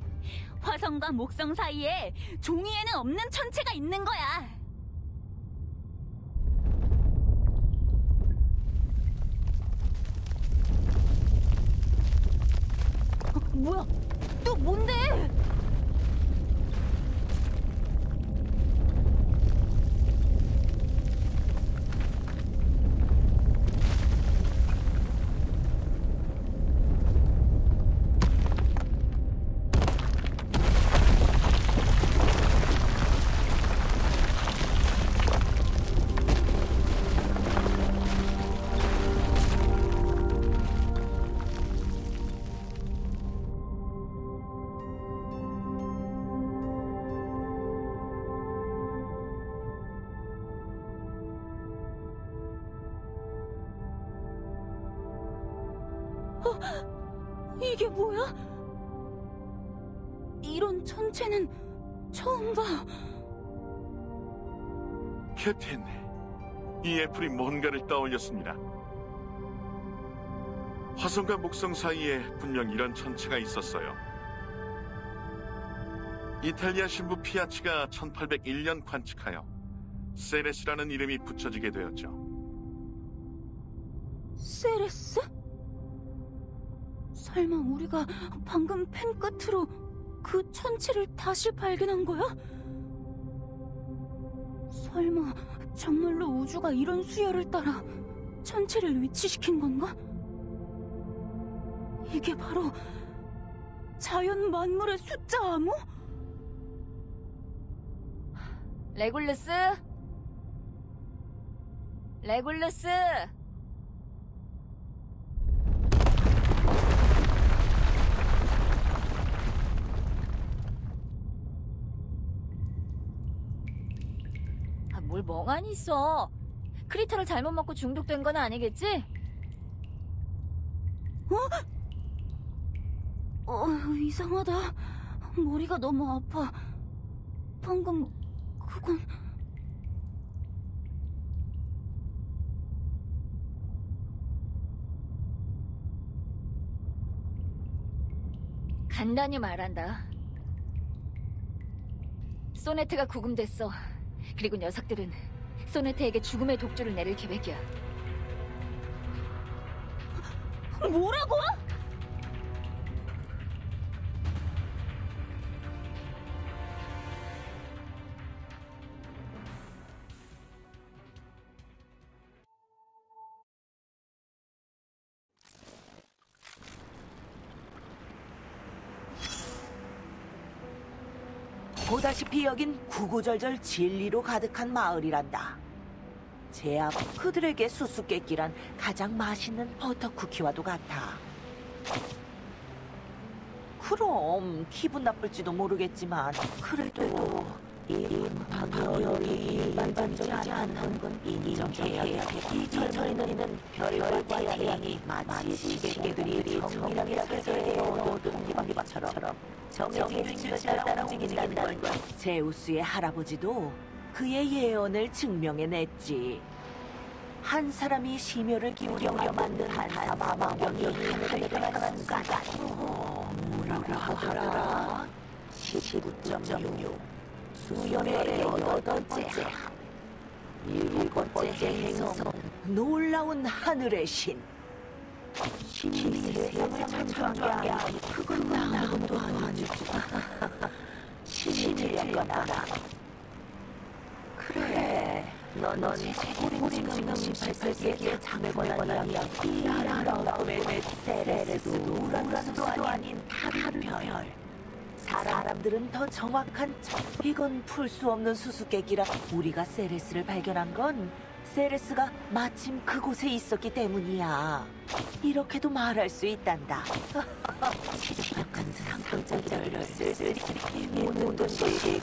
화성과 목성 사이에 종이에는 없는 천체가 있는 거야. 뭐야? 또 뭔데? 이게 뭐야? 이런 천체는 처음 봐. 캡틴, 이 애플이 뭔가를 떠올렸습니다. 화성과 목성 사이에 분명 이런 천체가 있었어요. 이탈리아 신부 피아치가 1801년 관측하여 세레스라는 이름이 붙여지게 되었죠. 세레스? 설마 우리가 방금 펜 끝으로 그 천체를 다시 발견한 거야? 설마 정말로 우주가 이런 수열을 따라 천체를 위치시킨 건가? 이게 바로 자연 만물의 숫자 암호? 레굴루스? 레굴루스? 뭘 멍하니 있어. 크리터를 잘못 먹고 중독된 건 아니겠지? 이상하다. 머리가 너무 아파. 방금 그건... 간단히 말한다. 소네트가 구금됐어. 그리고 녀석들은 소네트에게 죽음의 독주를 내릴 계획이야. 뭐라고? 보다시피 여긴 구구절절 진리로 가득한 마을이란다. 제압 그들에게 수수께끼란 가장 맛있는 버터 쿠키와도 같아. 그럼 기분 나쁠지도 모르겠지만 그래도 이 방열이 일반적이지 않은 건 인정해야 해. 이 젊은이는 별과 태양이 마치 시계들이 정밀하게 세계에 얻어든 기방기처럼 정해진 것을 따라 움직인다는 걸. 제우스의 할아버지도 그의 예언을 증명해냈지. 한 사람이 심혈을 기울여 만든 한사마망경이 하늘을 가는 순간 뭐라고 하더라? 19.6 수연의 8번째 번째 행성, 놀라운 하늘의 신. 신이 세상을 창조한 게 아니, 그건 아무것도 아니지. 신이 틀렸거나. 그래, 넌 우리 지금 18세기에 참여권한 이 아름다움의 세레스도 우라노스도 아닌 다른 별. 사람들은 더 정확한 이건 풀 수 없는 수수께끼라. 우리가 세레스를 발견한 건 세레스가 마침 그곳에 있었기 때문이야. 이렇게도 말할 수 있단다. 지독한 상상자를 쓸쓸히 모든 것이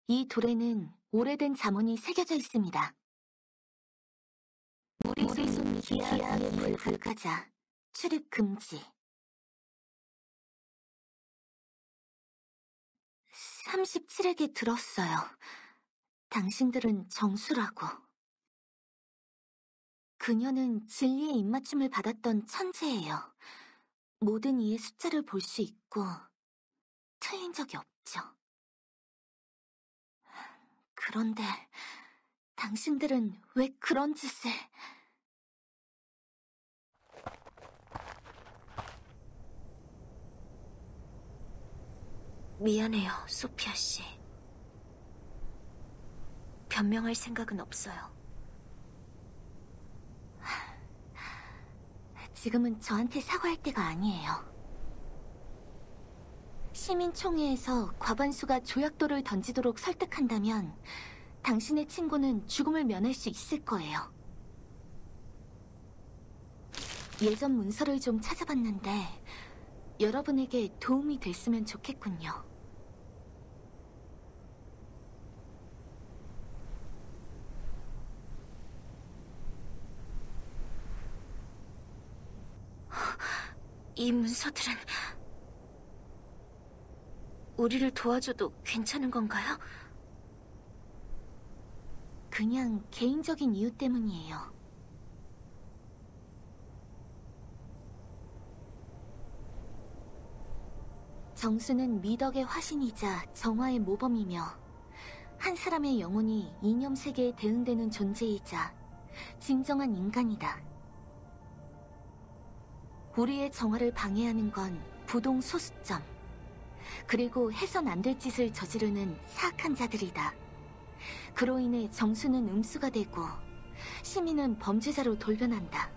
이 돌에는 오래된 잠언이 새겨져 있습니다. 우리 손 기하에 불극하자. 출입 금지. 37에게 들었어요. 당신들은 정수라고. 그녀는 진리의 입맞춤을 받았던 천재예요. 모든 이의 숫자를 볼 수 있고 틀린 적이 없죠. 그런데 당신들은 왜 그런 짓을... 미안해요, 소피아 씨. 변명할 생각은 없어요. 지금은 저한테 사과할 때가 아니에요. 시민총회에서 과반수가 조약돌을 던지도록 설득한다면 당신의 친구는 죽음을 면할 수 있을 거예요. 예전 문서를 좀 찾아봤는데 여러분에게 도움이 됐으면 좋겠군요. 이 문서들은... 우리를 도와줘도 괜찮은 건가요? 그냥 개인적인 이유 때문이에요. 정수는 미덕의 화신이자 정화의 모범이며 한 사람의 영혼이 이념 세계에 대응되는 존재이자 진정한 인간이다. 우리의 정화를 방해하는 건 부동 소수점. 그리고 해선 안 될 짓을 저지르는 사악한 자들이다. 그로 인해 정수는 음수가 되고 시민은 범죄자로 돌변한다.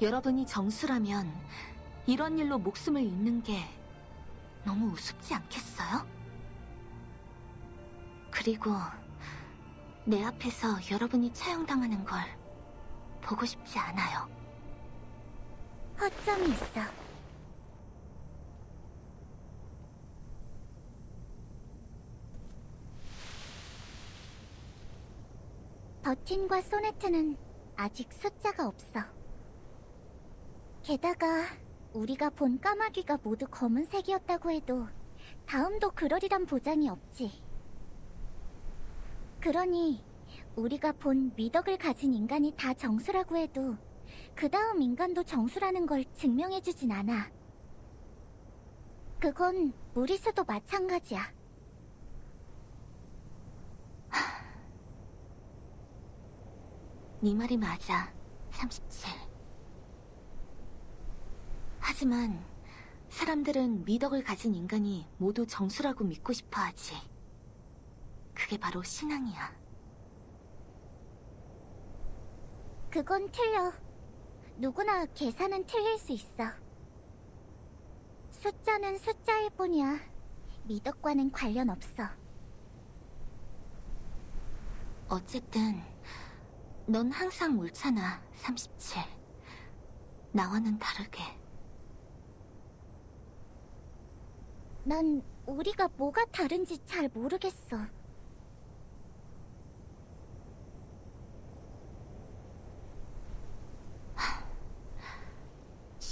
여러분이 정수라면 이런 일로 목숨을 잃는 게 너무 우습지 않겠어요? 그리고 내 앞에서 여러분이 처형당하는 걸 보고 싶지 않아요. 허점이 있어. 버틴과 소네트는 아직 숫자가 없어. 게다가 우리가 본 까마귀가 모두 검은색이었다고 해도 다음도 그러리란 보장이 없지. 그러니 우리가 본 미덕을 가진 인간이 다 정수라고 해도 그 다음 인간도 정수라는 걸 증명해주진 않아. 그건 무리수도 마찬가지야. 네 말이 맞아, 37. 하지만 사람들은 미덕을 가진 인간이 모두 정수라고 믿고 싶어 하지. 그게 바로 신앙이야. 그건 틀려. 누구나 계산은 틀릴 수 있어. 숫자는 숫자일 뿐이야. 미덕과는 관련 없어. 어쨌든 넌 항상 옳잖아, 37. 나와는 다르게. 난 우리가 뭐가 다른지 잘 모르겠어.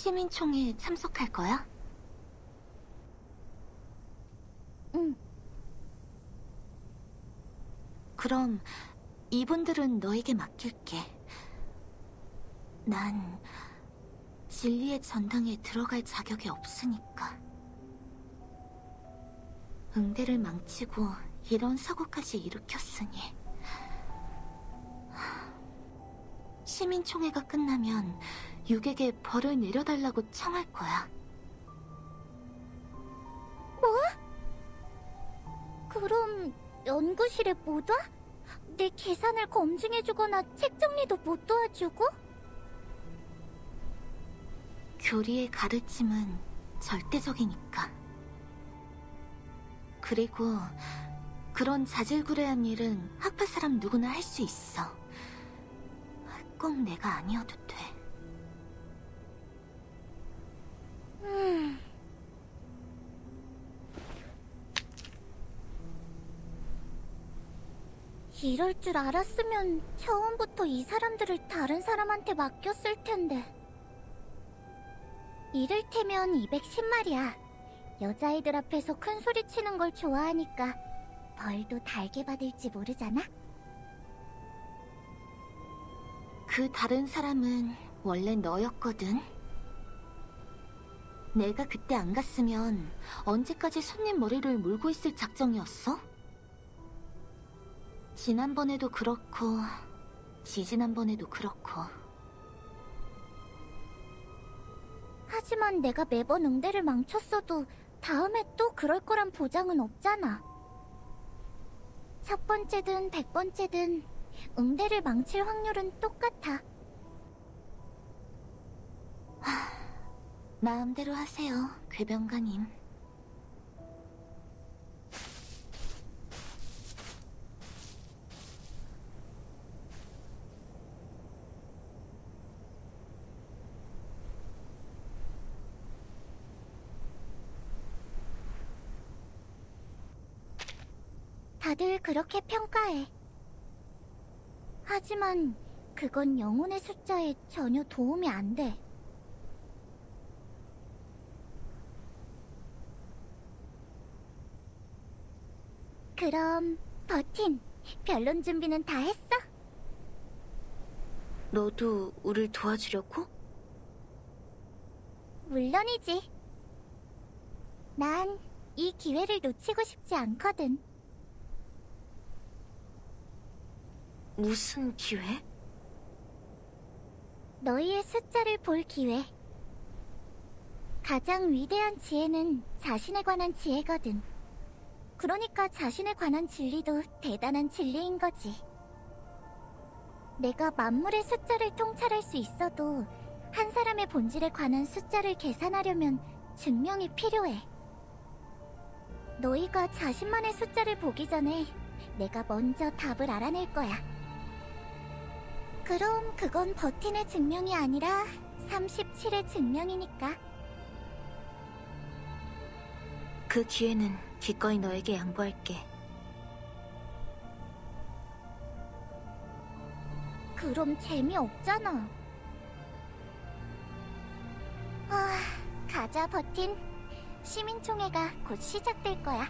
시민총회에 참석할 거야? 응. 그럼 이분들은 너에게 맡길게. 난 진리의 전당에 들어갈 자격이 없으니까. 응대를 망치고 이런 사고까지 일으켰으니. 시민총회가 끝나면 육에게 벌을 내려달라고 청할 거야. 그럼 연구실에 못 와? 내 계산을 검증해주거나 책 정리도 못 도와주고? 교리의 가르침은 절대적이니까. 그리고 그런 자질구레한 일은 학파 사람 누구나 할 수 있어. 꼭 내가 아니어도 돼. 이럴 줄 알았으면 처음부터 이 사람들을 다른 사람한테 맡겼을 텐데. 이를테면 210말이야. 여자애들 앞에서 큰 소리 치는 걸 좋아하니까 벌도 달게 받을지 모르잖아? 그 다른 사람은 원래 너였거든. 내가 그때 안 갔으면 언제까지 손님 머리를 물고 있을 작정이었어? 지난번에도 그렇고 지지난번에도 그렇고. 하지만 내가 매번 응대를 망쳤어도 다음에 또 그럴 거란 보장은 없잖아. 첫 번째든 100번째든 응대를 망칠 확률은 똑같아. 마음대로 하세요, 궤변가님. 다들 그렇게 평가해. 하지만 그건 영혼의 숫자에 전혀 도움이 안 돼. 그럼 버틴, 변론 준비는 다 했어? 너도 우릴 도와주려고? 물론이지. 난 이 기회를 놓치고 싶지 않거든. 무슨 기회? 너희의 숫자를 볼 기회. 가장 위대한 지혜는 자신에 관한 지혜거든. 그러니까 자신에 관한 진리도 대단한 진리인 거지. 내가 만물의 숫자를 통찰할 수 있어도 한 사람의 본질에 관한 숫자를 계산하려면 증명이 필요해. 너희가 자신만의 숫자를 보기 전에 내가 먼저 답을 알아낼 거야. 그럼 그건 버틴의 증명이 아니라 37의 증명이니까. 그 기회는 기꺼이 너에게 양보할게. 그럼 재미없잖아. 가자, 버틴. 시민총회가 곧 시작될 거야.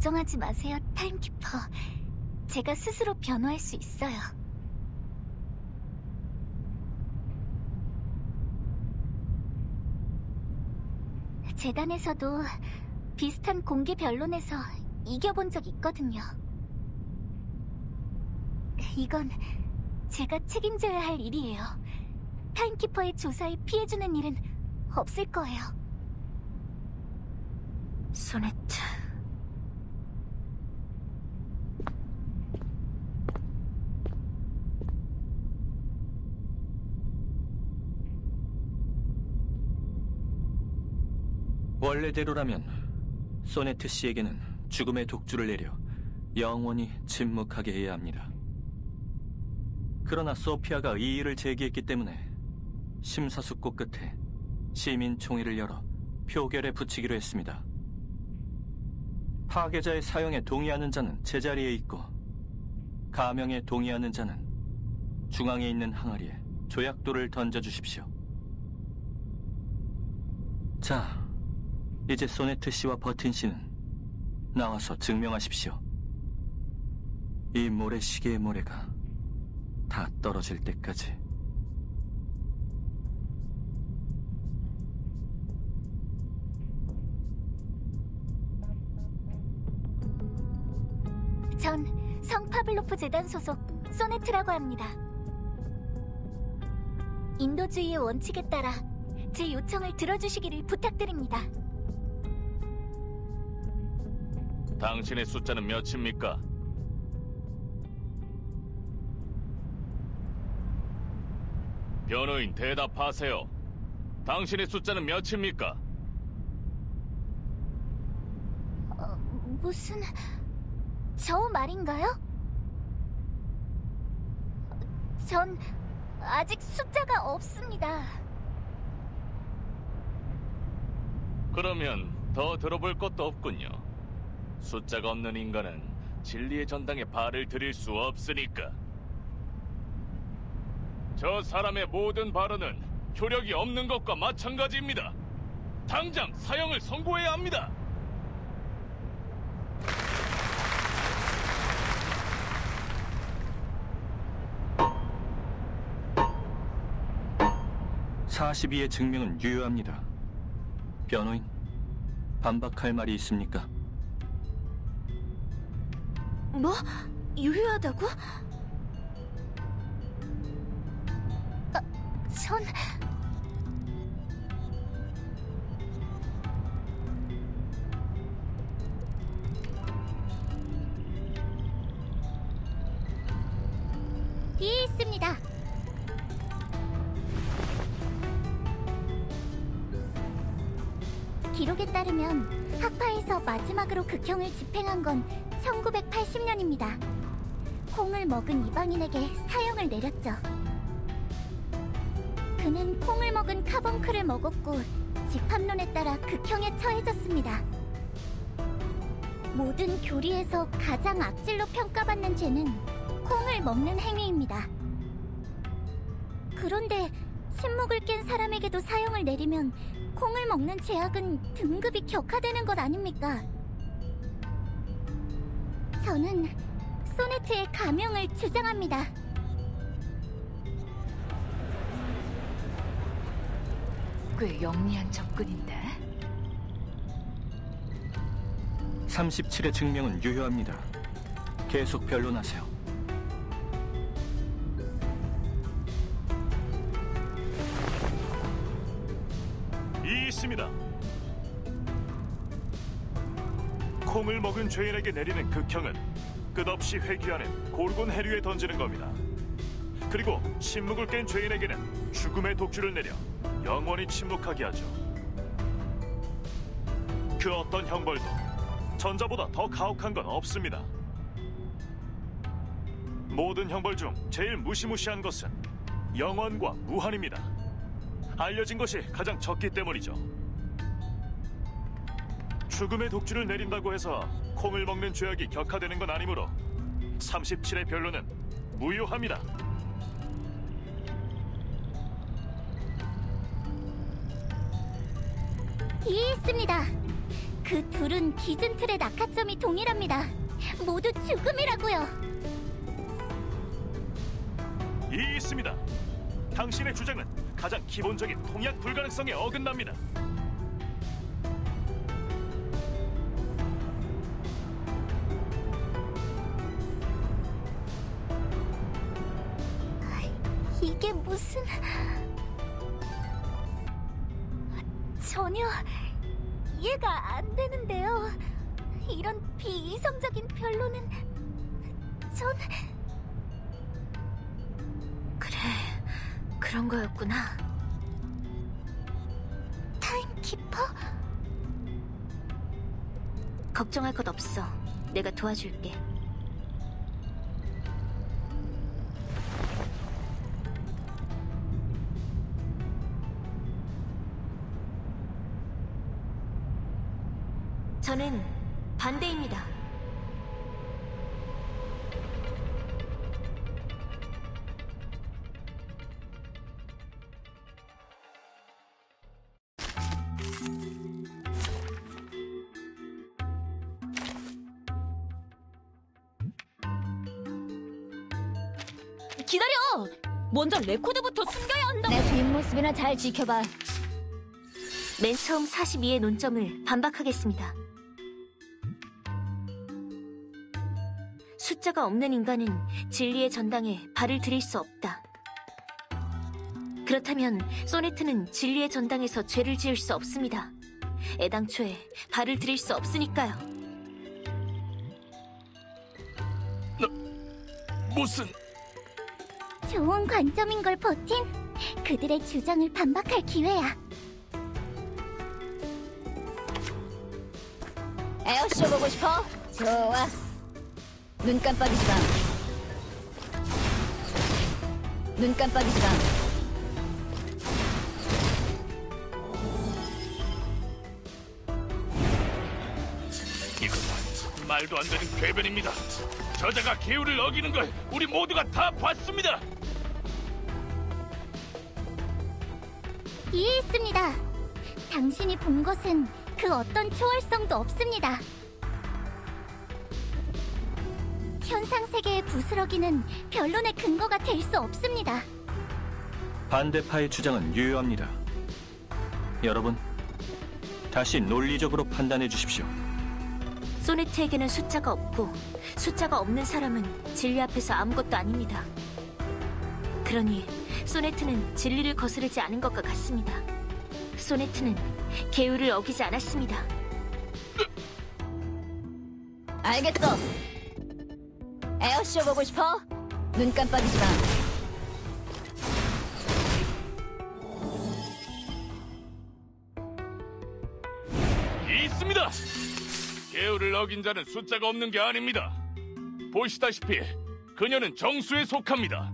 걱정하지 마세요, 타임키퍼. 제가 스스로 변호할 수 있어요. 재단에서도 비슷한 공개 변론에서 이겨본 적 있거든요. 이건 제가 책임져야 할 일이에요. 타임키퍼의 조사에 피해주는 일은 없을 거예요. 소네트. 원래대로라면 소네트 씨에게는 죽음의 독주를 내려 영원히 침묵하게 해야 합니다. 그러나 소피아가 이의를 제기했기 때문에 심사숙고 끝에 시민총회를 열어 표결에 붙이기로 했습니다. 파괴자의 사용에 동의하는 자는 제자리에 있고 가명에 동의하는 자는 중앙에 있는 항아리에 조약돌을 던져주십시오. 자, 이제 소네트 씨와 버틴 씨는 나와서 증명하십시오. 이 모래시계의 모래가 다 떨어질 때까지. 전 성파블로프 재단 소속 소네트라고 합니다. 인도주의의 원칙에 따라 제 요청을 들어주시기를 부탁드립니다. 당신의 숫자는 몇입니까? 변호인 대답하세요. 당신의 숫자는 몇입니까? 무슨... 저 말인가요? 전 아직 숫자가 없습니다. 그러면 더 들어볼 것도 없군요. 숫자가 없는 인간은 진리의 전당에 발을 들일 수 없으니까. 저 사람의 모든 발언은 효력이 없는 것과 마찬가지입니다. 당장 사형을 선고해야 합니다. (42의) 증명은 유효합니다. 변호인, 반박할 말이 있습니까? 뭐? 유효하다고? 전... 이해했습니다. 기록에 따르면 학파에서 마지막으로 극형을 집행한 건 1980년입니다. 콩을 먹은 이방인에게 사형을 내렸죠. 그는 콩을 먹은 카벙크를 먹었고 집합론에 따라 극형에 처해졌습니다. 모든 교리에서 가장 악질로 평가받는 죄는 콩을 먹는 행위입니다. 그런데 침묵을 깬 사람에게도 사형을 내리면 콩을 먹는 죄악은 등급이 격화되는 것 아닙니까? 저는 소네트의 가명을 주장합니다. 꽤 영리한 접근인데. 37의 증명은 유효합니다. 계속 변론하세요. 있습니다. 콩을 먹은 죄인에게 내리는 극형은 끝없이 회귀하는 골곤 해류에 던지는 겁니다. 그리고 침묵을 깬 죄인에게는 죽음의 독주를 내려 영원히 침묵하게 하죠. 그 어떤 형벌도 전자보다 더 가혹한 건 없습니다. 모든 형벌 중 제일 무시무시한 것은 영원과 무한입니다. 알려진 것이 가장 적기 때문이죠. 죽음의 독주를 내린다고 해서 콩을 먹는 죄악이 격화되는 건 아니므로 37의 변론은 무효합니다. 이해했습니다. 그 둘은 기준 틀의 낙하점이 동일합니다. 모두 죽음이라고요. 있습니다. 당신의 주장은 가장 기본적인 통약 불가능성에 어긋납니다. 이게 무슨... 전혀 이해가 안 되는데요. 이런 비이성적인 변론은 전... 그래, 그런 거였구나. 타임키퍼? 걱정할 것 없어. 내가 도와줄게. 저는 반대입니다. 기다려! 먼저 레코드부터 숨겨야 한다고. 내 뒷모습이나 잘 지켜봐. 맨 처음 42의 논점을 반박하겠습니다. 숫자가 없는 인간은 진리의 전당에 발을 들일 수 없다. 그렇다면 소네트는 진리의 전당에서 죄를 지을 수 없습니다. 애당초에 발을 들일 수 없으니까요. 무슨... 좋은 관점인 걸 버틴. 그들의 주장을 반박할 기회야. 에어쇼 보고 싶어? 좋아. 눈 깜빡이지 마. 눈 깜빡이지 마. 이건 말도 안 되는 궤변입니다. 저자가 계율을 어기는 걸 우리 모두가 다 봤습니다. 이해했습니다. 당신이 본 것은 그 어떤 초월성도 없습니다. 현상 세계의 부스러기는 변론의 근거가 될 수 없습니다. 반대파의 주장은 유효합니다. 여러분, 다시 논리적으로 판단해 주십시오. 소네트에게는 숫자가 없고 숫자가 없는 사람은 진리 앞에서 아무것도 아닙니다. 그러니 소네트는 진리를 거스르지 않은 것과 같습니다. 소네트는 계율을 어기지 않았습니다. 알겠어. 에어쇼 보고 싶어? 눈 깜빡이지 마. 있습니다. 계율을 어긴 자는 숫자가 없는 게 아닙니다. 보시다시피 그녀는 정수에 속합니다.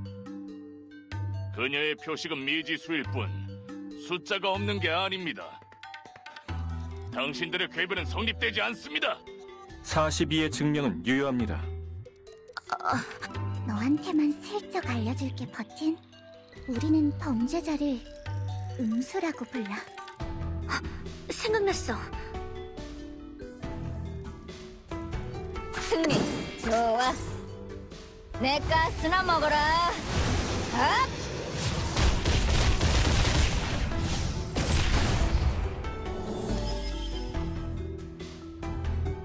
그녀의 표식은 미지수일 뿐 숫자가 없는 게 아닙니다. 당신들의 궤변은 성립되지 않습니다. 42의 증명은 유효합니다. 너한테만 슬쩍 알려줄게, 버틴. 우리는 범죄자를 음수라고 불러. 생각났어. 승리. 좋아. 내 가스나 먹어라. 아!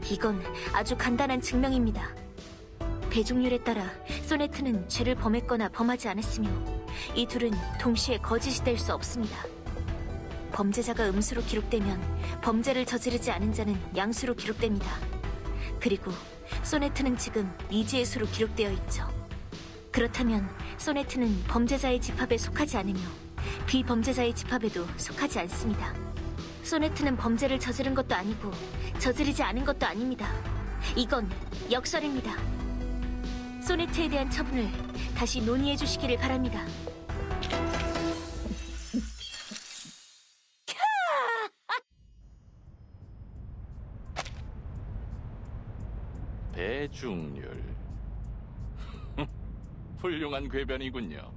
이건 아주 간단한 증명입니다. 대중률에 따라 소네트는 죄를 범했거나 범하지 않았으며 이 둘은 동시에 거짓이 될 수 없습니다. 범죄자가 음수로 기록되면 범죄를 저지르지 않은 자는 양수로 기록됩니다. 그리고 소네트는 지금 미지의 수로 기록되어 있죠. 그렇다면 소네트는 범죄자의 집합에 속하지 않으며 비범죄자의 집합에도 속하지 않습니다. 소네트는 범죄를 저지른 것도 아니고 저지르지 않은 것도 아닙니다. 이건 역설입니다. 소네트에 대한 처분을 다시 논의해 주시기를 바랍니다. 대중률. 훌륭한 궤변이군요.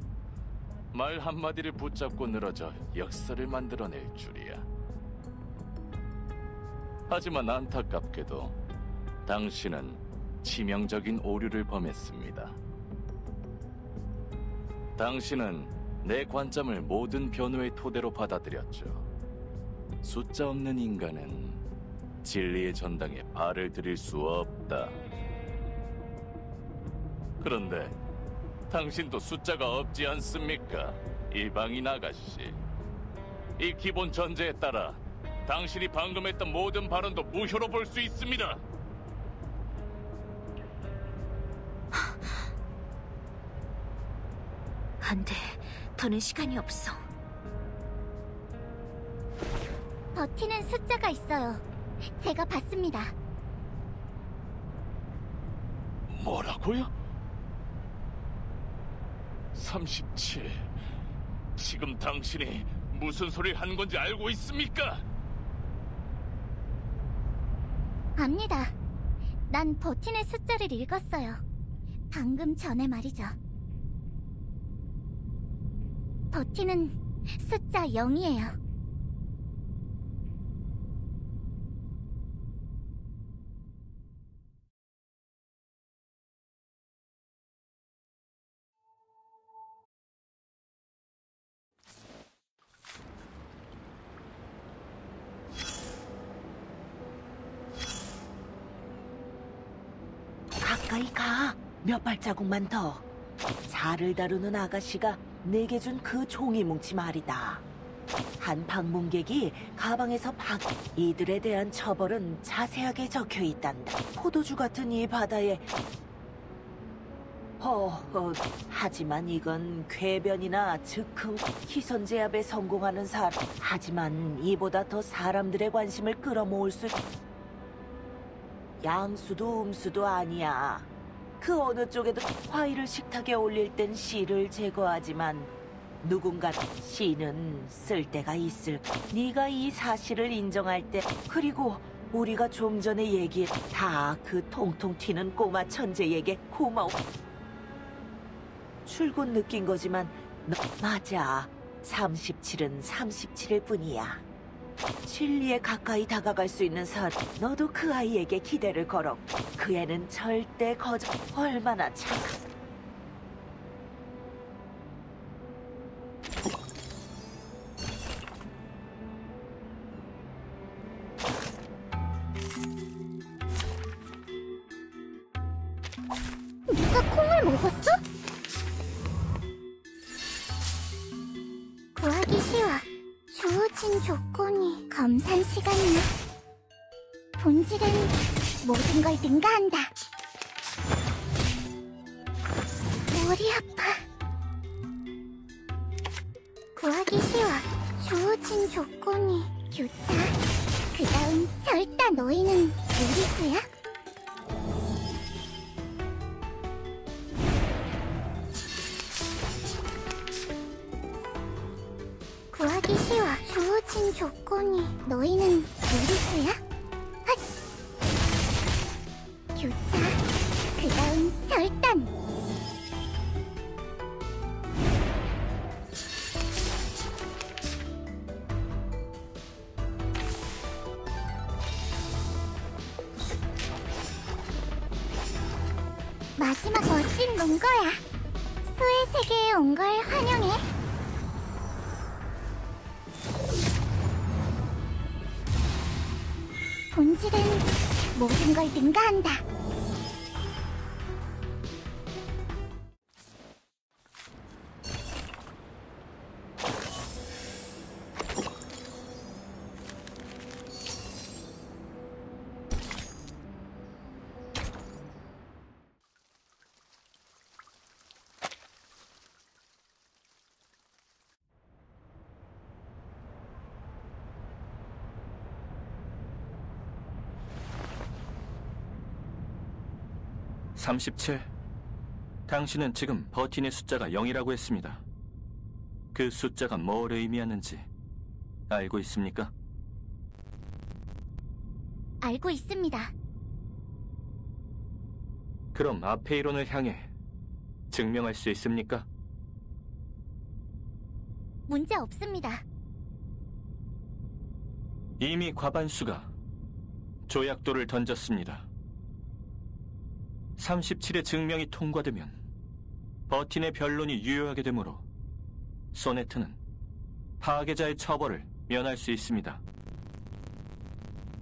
말 한마디를 붙잡고 늘어져 역설을 만들어낼 줄이야. 하지만 안타깝게도 당신은 치명적인 오류를 범했습니다. 당신은 내 관점을 모든 변호의 토대로 받아들였죠. 숫자 없는 인간은 진리의 전당에 발을 들일 수 없다. 그런데 당신도 숫자가 없지 않습니까? 이방인 아가씨. 이 기본 전제에 따라 당신이 방금 했던 모든 발언도 무효로 볼 수 있습니다. 안 돼. 더는 시간이 없어. 버티는 숫자가 있어요. 제가 봤습니다. 뭐라고요? 37. 지금 당신이 무슨 소리를 한 건지 알고 있습니까? 압니다. 난 버틴의 숫자를 읽었어요. 방금 전에 말이죠. 버틴은 숫자 0이에요. 가까이 가. 몇 발자국만 더. 자를 다루는 아가씨가 내게 준 그 종이 뭉치 말이다. 한 방문객이 가방에서 이들에 대한 처벌은 자세하게 적혀 있단다. 포도주 같은 이 바다에 하지만 이건 궤변이나 즉흥 기선 제압에 성공하는 사람. 하지만 이보다 더 사람들의 관심을 끌어모을 수 양수도 음수도 아니야. 그 어느 쪽에도 과일을 식탁에 올릴 땐 씨를 제거하지만 누군가 씨는 쓸 때가 있을. 네가 이 사실을 인정할 때, 그리고 우리가 좀 전에 다 그 통통 튀는 꼬마 천재에게 고마워. 출근 느낀 거지만 맞아. 37은 37일 뿐이야. 진리에 가까이 다가갈 수 있는 사람. 너도 그 아이에게 기대를 걸어. 그 애는 절대 얼마나 착한. 누가 콩을 먹었어? 구하기 쉬워. 주어진 조건이 검산 시간이야. 본질은 모든 걸 능가한다. 머리 아파. 구하기 쉬워. 주어진 조건이 교차. 그 다음 절대 너희는 무리수야? 구하기 쉬워. 주어진 조건이 너희는 무리수야? 핫! 교차. 그 다음 절단. 마지막 멋진 농거야. 수의 세계에 온 걸 환영해. 본질은 모든 걸 능가한다. (37) 당신은 지금 버틴의 숫자가 0이라고 했습니다. 그 숫자가 뭘 의미하는지 알고 있습니까? 알고 있습니다. 그럼 아페이론을 향해 증명할 수 있습니까? 문제 없습니다. 이미 과반수가 조약도를 던졌습니다. 37의 증명이 통과되면 버틴의 변론이 유효하게 되므로 소네트는 파괴자의 처벌을 면할 수 있습니다.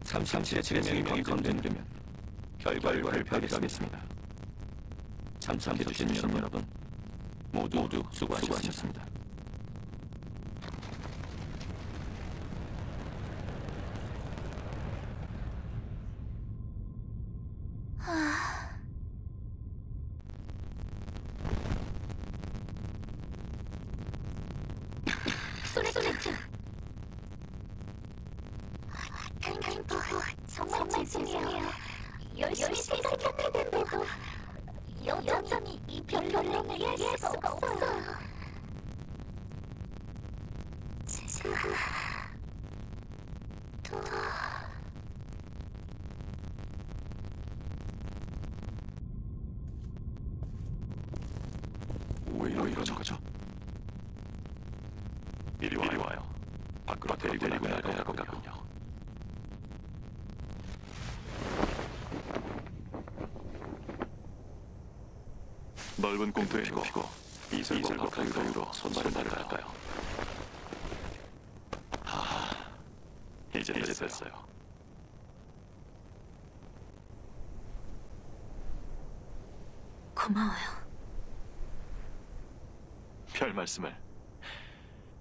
37의 증명이 검증되면 결과를 발표하겠습니다. 참석해주신 여러분 모두 수고하셨습니다. 소네트. 정말 죄송해요. 열심히 생각했는데도 여전히 이 별로를 이해할 수가 없어요. 제가 또 왜 이러는 거죠? 이리 와요. 밖으로 데리고 나가야 하거든요. 넓은 공터에 눕히고 이슬 가까이로 손발을 나를까요? 이제 됐어요. 고마워요. 별 말씀을.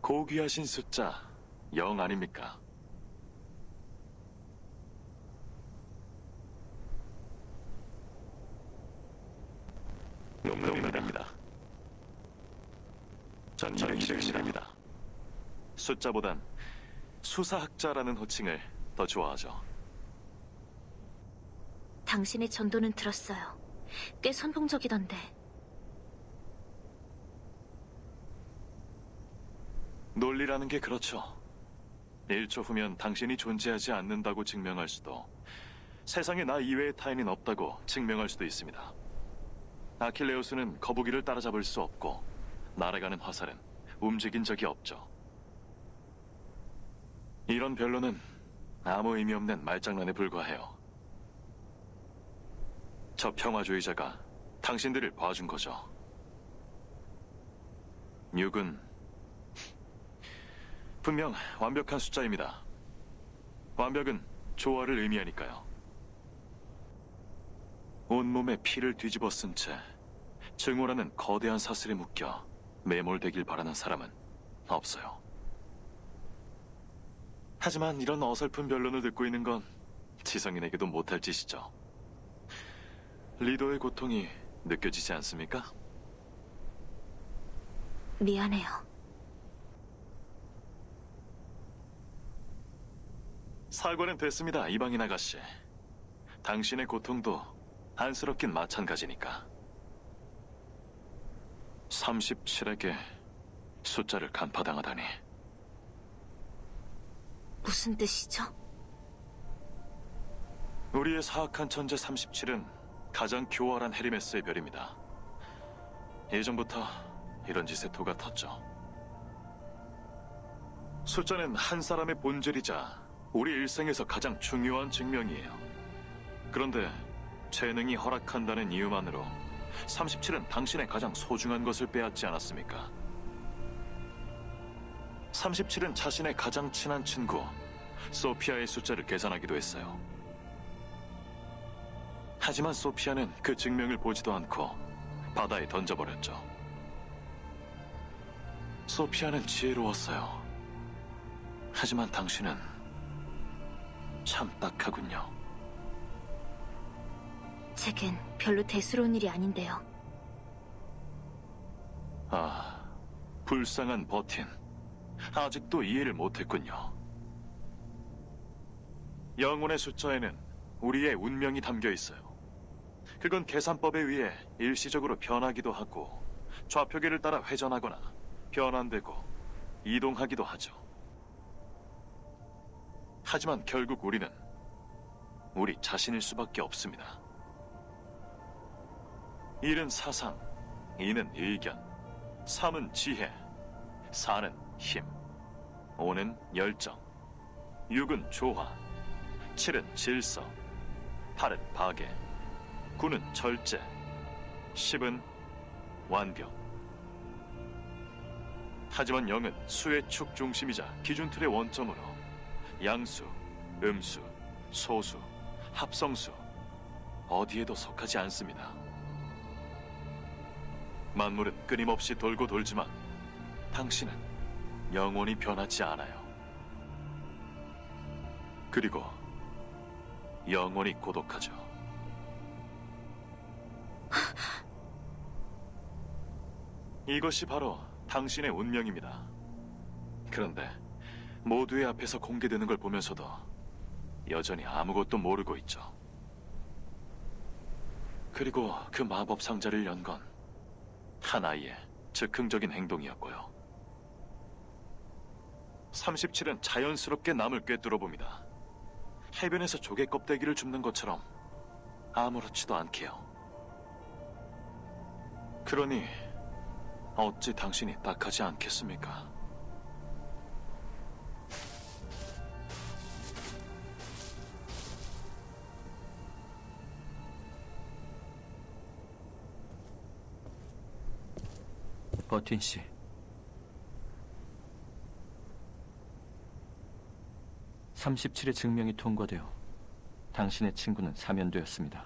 고귀하신 숫자 0 아닙니까? 농담입니다. 전 200입니다. 숫자보단 수사학자라는 호칭을 더 좋아하죠. 당신의 전도는 들었어요. 꽤 선봉적이던데. 논리라는 게 그렇죠. 1초 후면 당신이 존재하지 않는다고 증명할 수도, 세상에 나 이외의 타인은 없다고 증명할 수도 있습니다. 아킬레우스는 거북이를 따라잡을 수 없고, 날아가는 화살은 움직인 적이 없죠. 이런 변론은 아무 의미 없는 말장난에 불과해요. 저 평화주의자가 당신들을 봐준 거죠. 6은 분명 완벽한 숫자입니다. 완벽은 조화를 의미하니까요. 온몸에 피를 뒤집어 쓴 채 증오라는 거대한 사슬에 묶여 매몰되길 바라는 사람은 없어요. 하지만 이런 어설픈 변론을 듣고 있는 건 지성인에게도 못할 짓이죠. 리도의 고통이 느껴지지 않습니까? 미안해요. 사과는 됐습니다, 이방인 아가씨. 당신의 고통도 안쓰럽긴 마찬가지니까. 37에게 숫자를 간파당하다니. 무슨 뜻이죠? 우리의 사악한 천재 37은 가장 교활한 헤리메스의 별입니다. 예전부터 이런 짓에 토가 텄죠. 숫자는 한 사람의 본질이자 우리 일생에서 가장 중요한 증명이에요. 그런데 재능이 허락한다는 이유만으로 37은 당신의 가장 소중한 것을 빼앗지 않았습니까? 37은 자신의 가장 친한 친구 소피아의 숫자를 계산하기도 했어요. 하지만 소피아는 그 증명을 보지도 않고 바다에 던져버렸죠. 소피아는 지혜로웠어요. 하지만 당신은 참 딱하군요. 제겐 별로 대수로운 일이 아닌데요. 아, 불쌍한 버틴. 아직도 이해를 못했군요. 영혼의 숫자에는 우리의 운명이 담겨 있어요. 그건 계산법에 의해 일시적으로 변하기도 하고 좌표계를 따라 회전하거나 변환되고 이동하기도 하죠. 하지만 결국 우리는 우리 자신일 수밖에 없습니다. 1은 사상, 2는 의견, 3은 지혜, 4는 힘, 5는 열정, 6은 조화, 7은 질서, 8은 파괴, 9는 절제, 10은 완벽. 하지만 0은 수의 축 중심이자 기준틀의 원점으로 양수, 음수, 소수, 합성수 어디에도 속하지 않습니다. 만물은 끊임없이 돌고 돌지만 당신은 영원히 변하지 않아요. 그리고 영원히 고독하죠. 이것이 바로 당신의 운명입니다. 그런데 모두의 앞에서 공개되는 걸 보면서도 여전히 아무것도 모르고 있죠. 그리고 그 마법 상자를 연 건 한 아이의 즉흥적인 행동이었고요. 37은 자연스럽게 남을 꿰뚫어 봅니다. 해변에서 조개 껍데기를 줍는 것처럼 아무렇지도 않게요. 그러니 어찌 당신이 딱하지 않겠습니까? 버틴 씨, (37의) 증명이 통과되어 당신의 친구는 사면되었습니다.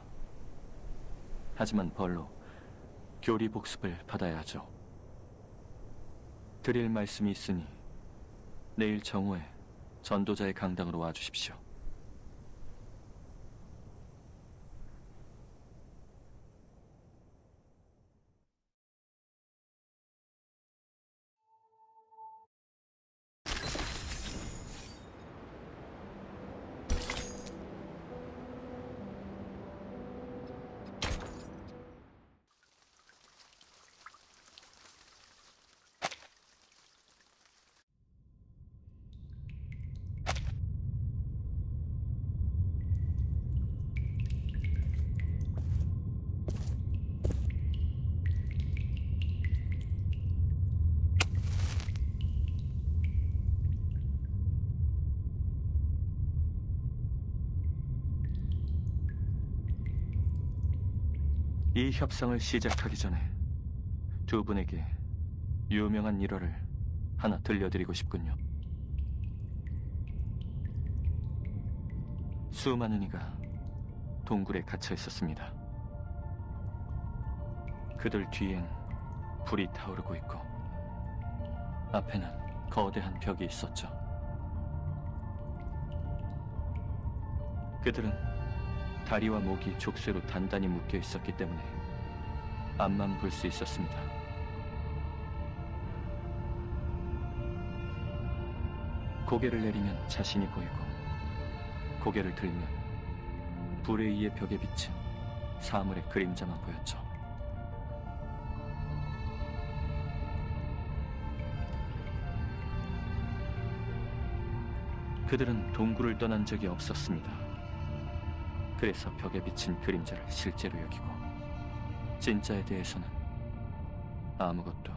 하지만 벌로 교리 복습을 받아야 하죠. 드릴 말씀이 있으니 내일 정오에 전도자의 강당으로 와주십시오. 이 협상을 시작하기 전에 두 분에게 유명한 일화를 하나 들려드리고 싶군요. 수많은 이가 동굴에 갇혀 있었습니다. 그들 뒤엔 불이 타오르고 있고 앞에는 거대한 벽이 있었죠. 그들은 다리와 목이 족쇄로 단단히 묶여 있었기 때문에 앞만 볼 수 있었습니다. 고개를 내리면 자신이 보이고 고개를 들면 불에 의해 벽에 비친 사물의 그림자만 보였죠. 그들은 동굴을 떠난 적이 없었습니다. 그래서 벽에 비친 그림자를 실제로 여기고 진짜에 대해서는 아무것도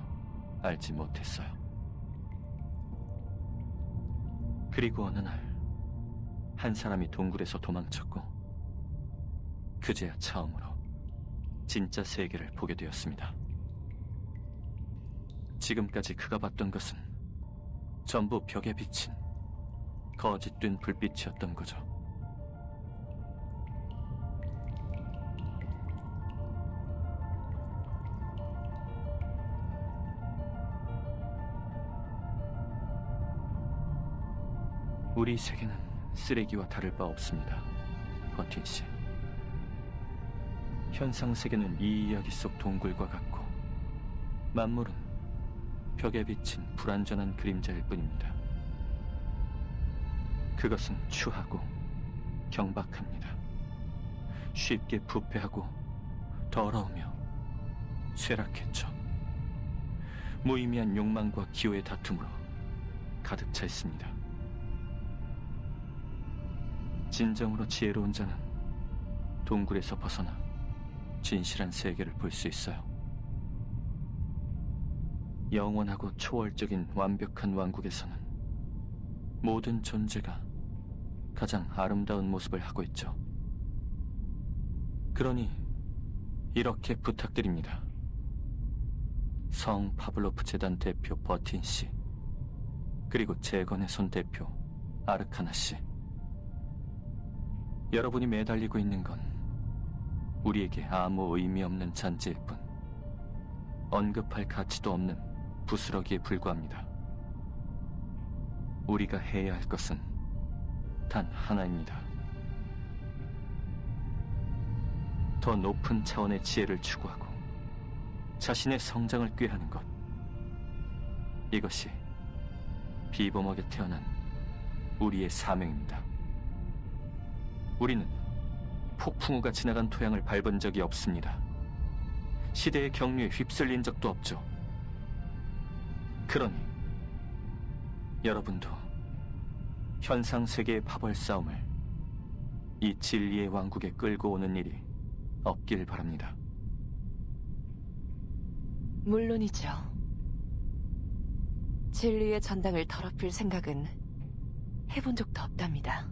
알지 못했어요. 그리고 어느 날 한 사람이 동굴에서 도망쳤고 그제야 처음으로 진짜 세계를 보게 되었습니다. 지금까지 그가 봤던 것은 전부 벽에 비친 거짓된 불빛이었던 거죠. 우리 세계는 쓰레기와 다를 바 없습니다, 버틴 씨. 현상 세계는 이 이야기 속 동굴과 같고 만물은 벽에 비친 불완전한 그림자일 뿐입니다. 그것은 추하고 경박합니다. 쉽게 부패하고 더러우며 쇠락했죠. 무의미한 욕망과 기호의 다툼으로 가득 차 있습니다. 진정으로 지혜로운 자는 동굴에서 벗어나 진실한 세계를 볼 수 있어요. 영원하고 초월적인 완벽한 왕국에서는 모든 존재가 가장 아름다운 모습을 하고 있죠. 그러니 이렇게 부탁드립니다. 성 파블로프 재단 대표 버틴 씨, 그리고 재건의 손 대표 아르카나 씨. 여러분이 매달리고 있는 건 우리에게 아무 의미 없는 잔재일 뿐 언급할 가치도 없는 부스러기에 불과합니다. 우리가 해야 할 것은 단 하나입니다. 더 높은 차원의 지혜를 추구하고 자신의 성장을 꾀하는 것. 이것이 비범하게 태어난 우리의 사명입니다. 우리는 폭풍우가 지나간 토양을 밟은 적이 없습니다. 시대의 경류에 휩쓸린 적도 없죠. 그러니 여러분도 현상 세계의 파벌 싸움을 이 진리의 왕국에 끌고 오는 일이 없길 바랍니다. 물론이죠. 진리의 전당을 더럽힐 생각은 해본 적도 없답니다.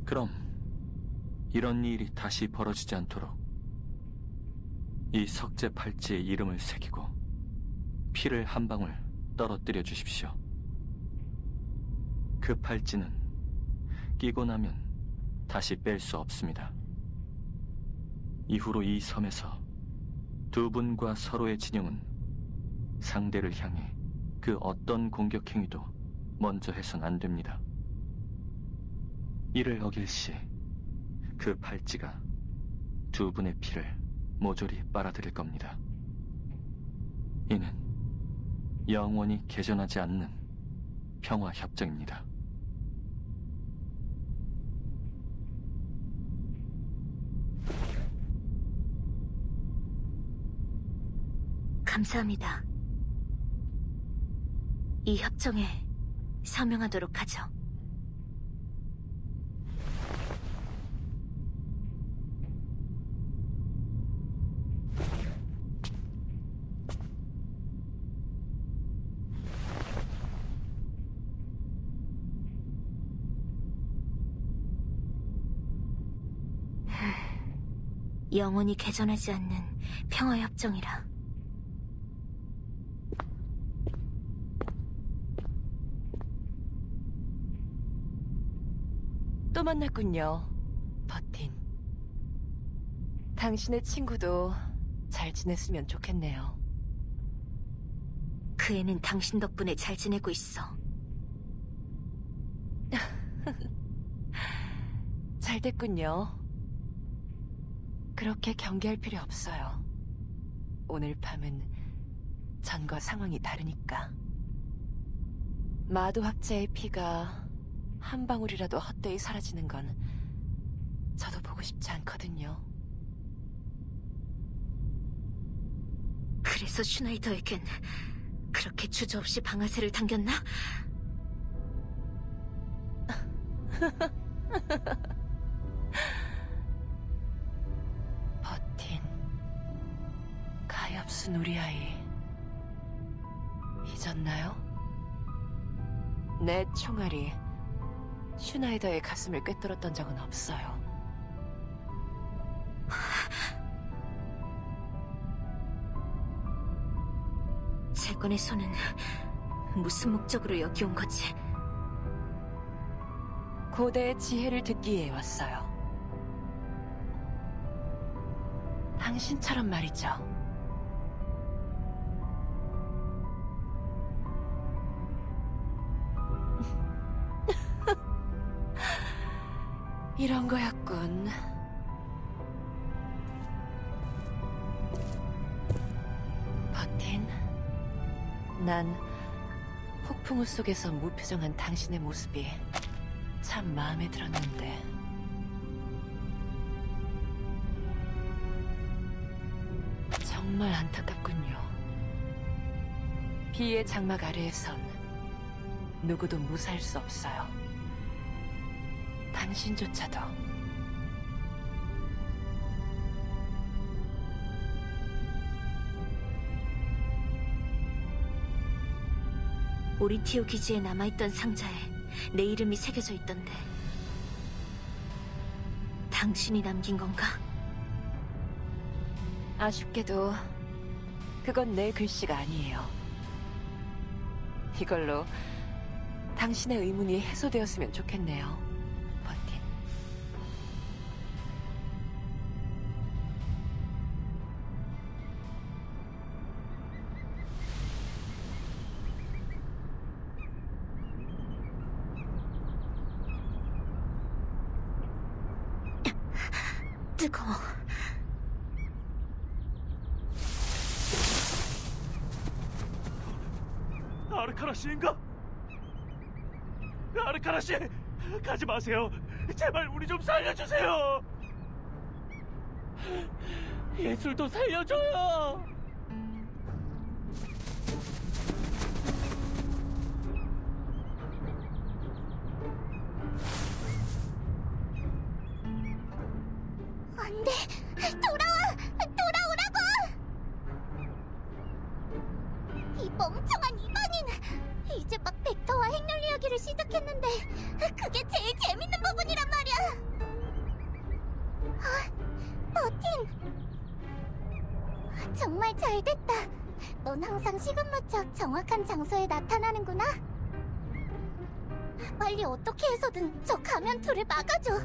그럼 이런 일이 다시 벌어지지 않도록 이 석재 팔찌에 이름을 새기고 피를 한 방울 떨어뜨려 주십시오. 그 팔찌는 끼고 나면 다시 뺄 수 없습니다. 이후로 이 섬에서 두 분과 서로의 진영은 상대를 향해 그 어떤 공격 행위도 먼저 해선 안 됩니다. 이를 어길 시 그 팔찌가 두 분의 피를 모조리 빨아들일 겁니다. 이는 영원히 개전하지 않는 평화협정입니다. 감사합니다. 이 협정에 서명하도록 하죠. 영원히 개전하지 않는 평화협정이라. 또 만났군요, 버틴. 당신의 친구도 잘 지냈으면 좋겠네요. 그 애는 당신 덕분에 잘 지내고 있어. 잘 됐군요. 그렇게 경계할 필요 없어요. 오늘 밤은 전과 상황이 다르니까. 마도 학자의 피가 한 방울이라도 헛되이 사라지는 건 저도 보고 싶지 않거든요. 그래서 슈나이더에겐 그렇게 주저없이 방아쇠를 당겼나? 버틴, 가엾은 우리 아이 잊었나요? 내 총알이 슈나이더의 가슴을 꿰뚫었던 적은 없어요. 재건의 손은 무슨 목적으로 여기 온 거지? 고대의 지혜를 듣기 위해 왔어요. 당신처럼 말이죠. 이런 거였군. 버틴, 난 폭풍우 속에서 무표정한 당신의 모습이 참 마음에 들었는데. 정말 안타깝군요. 비의 장막 아래에선 누구도 무사할 수 없어요. 당신조차도. 오리티오 기지에 남아있던 상자에 내 이름이 새겨져 있던데 당신이 남긴 건가? 아쉽게도 그건 내 글씨가 아니에요. 이걸로 당신의 의문이 해소되었으면 좋겠네요, 버틴. 뜨거워. 아르카나 씨인가? 아르카나 씨, 가지 마세요. 제발 우리 좀 살려주세요. 예술도 살려줘요. 안 돼! 돌아와! 돌아오라고! 이 멍청한 이방인! 이제 막 벡터와 행렬 이야기를 시작했는데 그게 제일 재밌는 부분이란 말이야! 버틴! 정말 잘됐다! 넌 항상 시간맞춰 정확한 장소에 나타나는구나? 빨리 어떻게 해서든 저 가면투를 막아줘!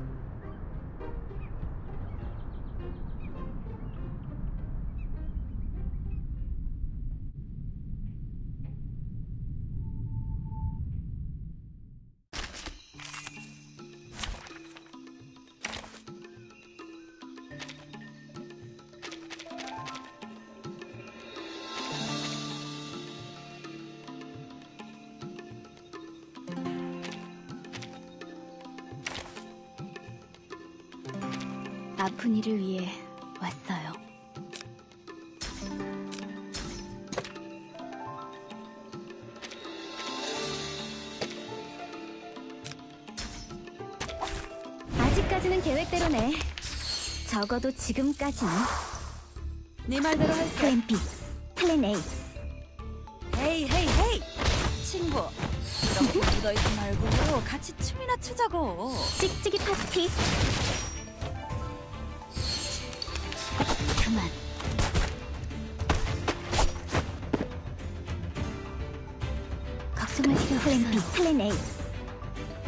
아픈 이를 위해 왔어요. 아직까지는 계획대로네. 적어도 지금까지는. 네 말대로 할게. 플랜 B, 플랜 A. 헤이 헤이 헤이! 친구, 이렇게 묻어있지 말고 같이 춤이나 추자고. 찍찍이 파티. 그만. 걱정할 필요 플랜 B, 없어요. 플랜 A.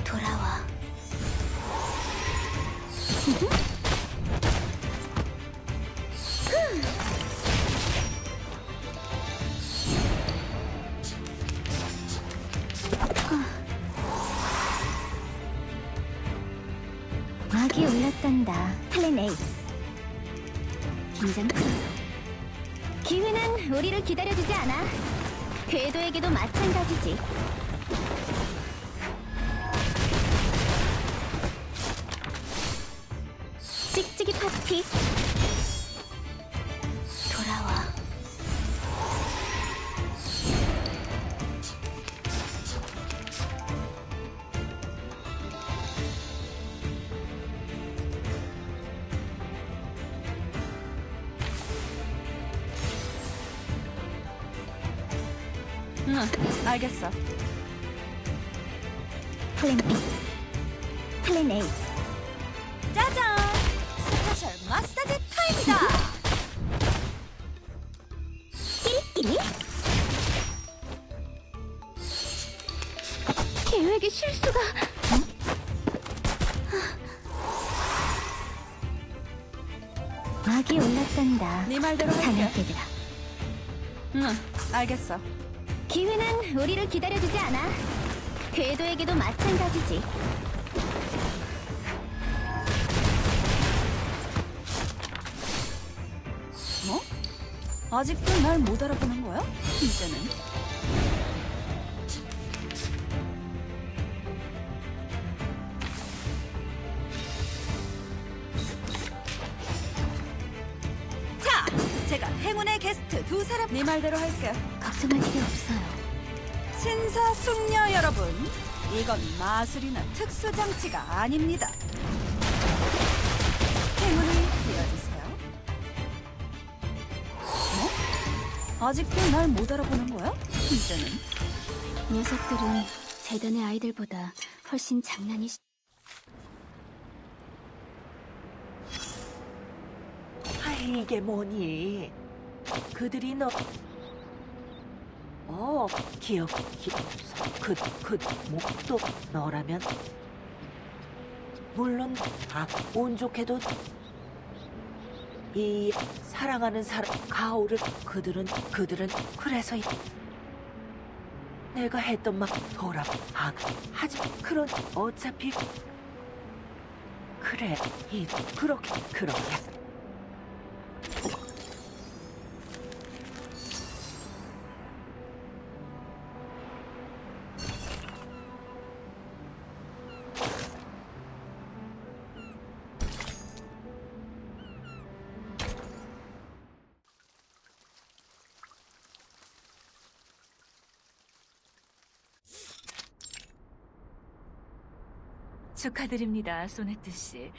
돌아와. 막이 올랐단다. 플랜 A. 긴장 풀어. 기회는 우리를 기다려주지 않아. 궤도에게도 마찬가지지. 찍찍이 파티. 돌아와. 응, 알겠어. 플랜 B, 플랜 A. 짜잔! 스페셜 마사지 타임이다! 끼리끼리? 계획의 실수가... 막이 올랐단다. 네 말대로 할게. 사냥개들아. 응, 알겠어. 기회는 우리를 기다려주지 않아. 궤도에게도 마찬가지지. 뭐? 아직도 날 못 알아보는 거야? 이제는. 자, 제가 행운의 게스트 두 사람 네 말대로 할게. 걱정할 필요 없어요. 신사숙녀 여러분, 이건 마술이나 특수장치가 아닙니다. 행운을 빌어주세요. 뭐? 아직도 날 못 알아보는 거야? 이제는. 녀석들은 재단의 아이들보다 훨씬 장난이 이게 뭐니? 그들이 너... 기억... 목도 너라면... 물론 운 좋게도 이 사랑하는 사람 가오를 그들은 그래서 내가 했던 말 하지만 그런 어차피 그래, 그렇게. 축하드립니다, 소네트 씨.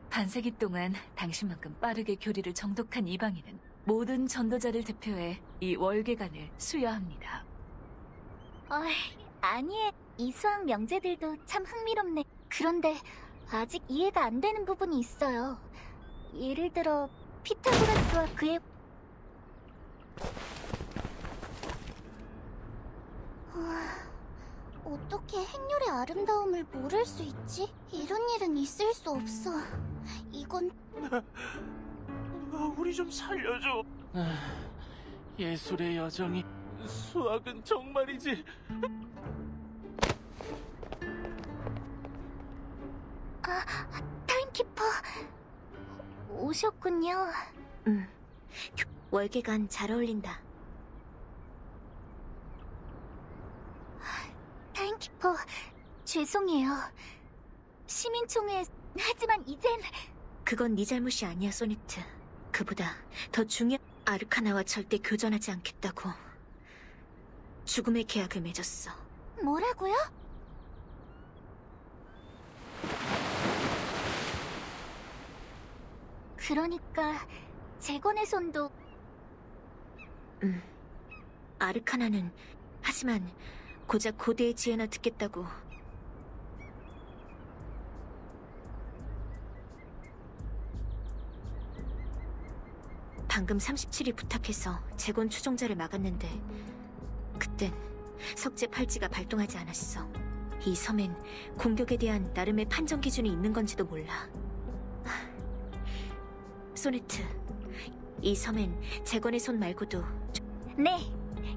반세기 동안 당신만큼 빠르게 교리를 정독한 이방인은 모든 전도자를 대표해 이 월계관을 수여합니다. 아니에요. 이 수학 명제들도 참 흥미롭네. 그런데 아직 이해가 안 되는 부분이 있어요. 예를 들어 피타고라스와 그의... 어떻게 행렬의 아름다움을 모를 수 있지? 이런 일은 있을 수 없어. 이건... 우리 좀 살려줘. 예술의 여정이, 수학은 정말이지. 타임키퍼... 오셨군요. 월계관 잘 어울린다. 타임키퍼, 죄송해요. 시민총회... 하지만 이젠... 그건 네 잘못이 아니야, 소네트. 그보다 더 아르카나와 절대 교전하지 않겠다고 죽음의 계약을 맺었어. 뭐라고요? 그러니까 재건의 손도... 아르카나는 하지만 고작 고대의 지혜나 듣겠다고. 방금 37이 부탁해서 재건 추종자를 막았는데 그땐 석재 팔찌가 발동하지 않았어. 이 섬엔 공격에 대한 나름의 판정 기준이 있는 건지도 몰라. 소네트, 이 섬엔 재건의 손 말고도... 네,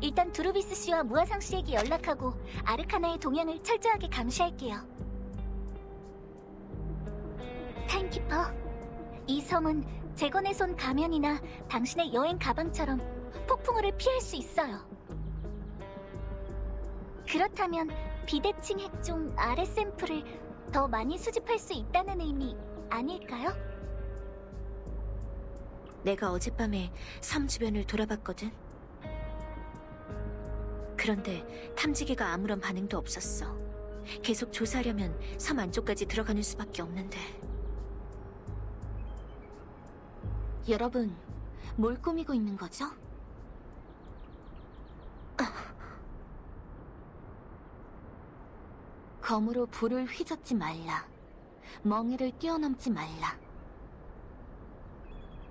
일단 두루비스 씨와 무아상 씨에게 연락하고 아르카나의 동향을 철저하게 감시할게요. 타임키퍼, 이 섬은 재건의 손 가면이나 당신의 여행 가방처럼 폭풍우를 피할 수 있어요. 그렇다면 비대칭 핵종 아래 샘플을 더 많이 수집할 수 있다는 의미 아닐까요? 내가 어젯밤에 섬 주변을 돌아봤거든. 그런데 탐지기가 아무런 반응도 없었어. 계속 조사하려면 섬 안쪽까지 들어가는 수밖에 없는데. 여러분, 뭘 꾸미고 있는 거죠? 검으로 불을 휘젓지 말라. 멍에를 뛰어넘지 말라.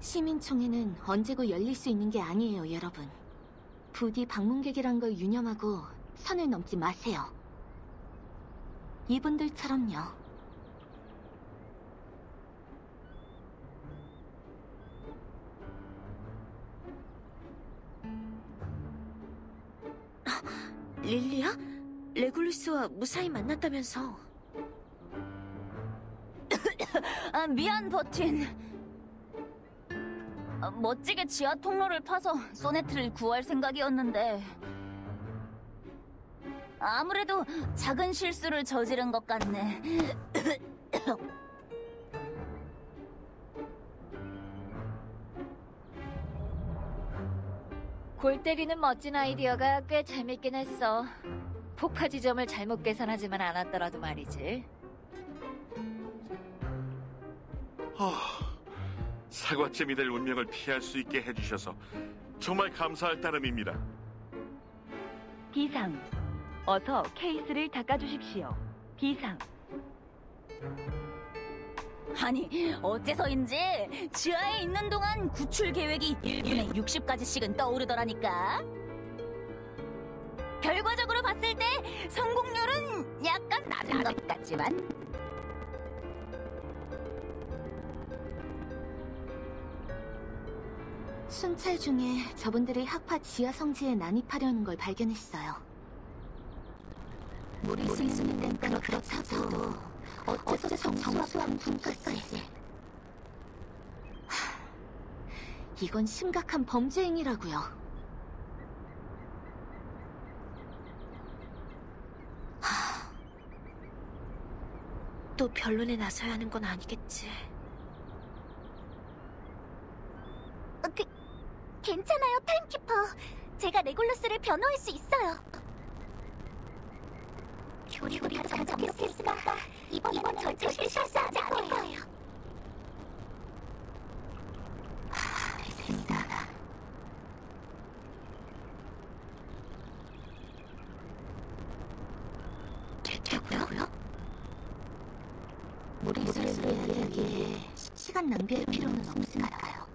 시민총회는 언제고 열릴 수 있는 게 아니에요, 여러분. 부디 방문객이란 걸 유념하고 선을 넘지 마세요. 이분들처럼요. 릴리야? 레굴루스와 무사히 만났다면서. 미안, 버틴. 멋지게 지하 통로를 파서 소네트를 구할 생각이었는데 아무래도 작은 실수를 저지른 것 같네. 골 때리는 멋진 아이디어가 꽤 재밌긴 했어. 폭파 지점을 잘못 계산하지만 않았더라도 말이지. 사과잼이 될 운명을 피할 수 있게 해주셔서 정말 감사할 따름입니다. 비상. 어서 케이스를 닦아주십시오. 비상. 아니, 어째서인지 지하에 있는 동안 구출 계획이 1분에 60가지씩은 떠오르더라니까. 결과적으로 봤을 때 성공률은 약간 낮은 것 같지만. 순찰 중에 저분들이 학파 지하 성지에 난입하려는 걸 발견했어요. 무리 수있는 탱크가 그렇다고 어째서 정수한 분까지. 이건 심각한 범죄 행위라고요. 또 변론에 나서야 하는 건 아니겠지. 괜찮아요, 타임키퍼. 제가 레골루스를 변호할 수 있어요. 교리가 정했으니까 이번 절대 실수하지 않을 거예요. 알겠습니다. 됐다고요? 무리수를 이야기에 시간 낭비할 필요는 없으니까요.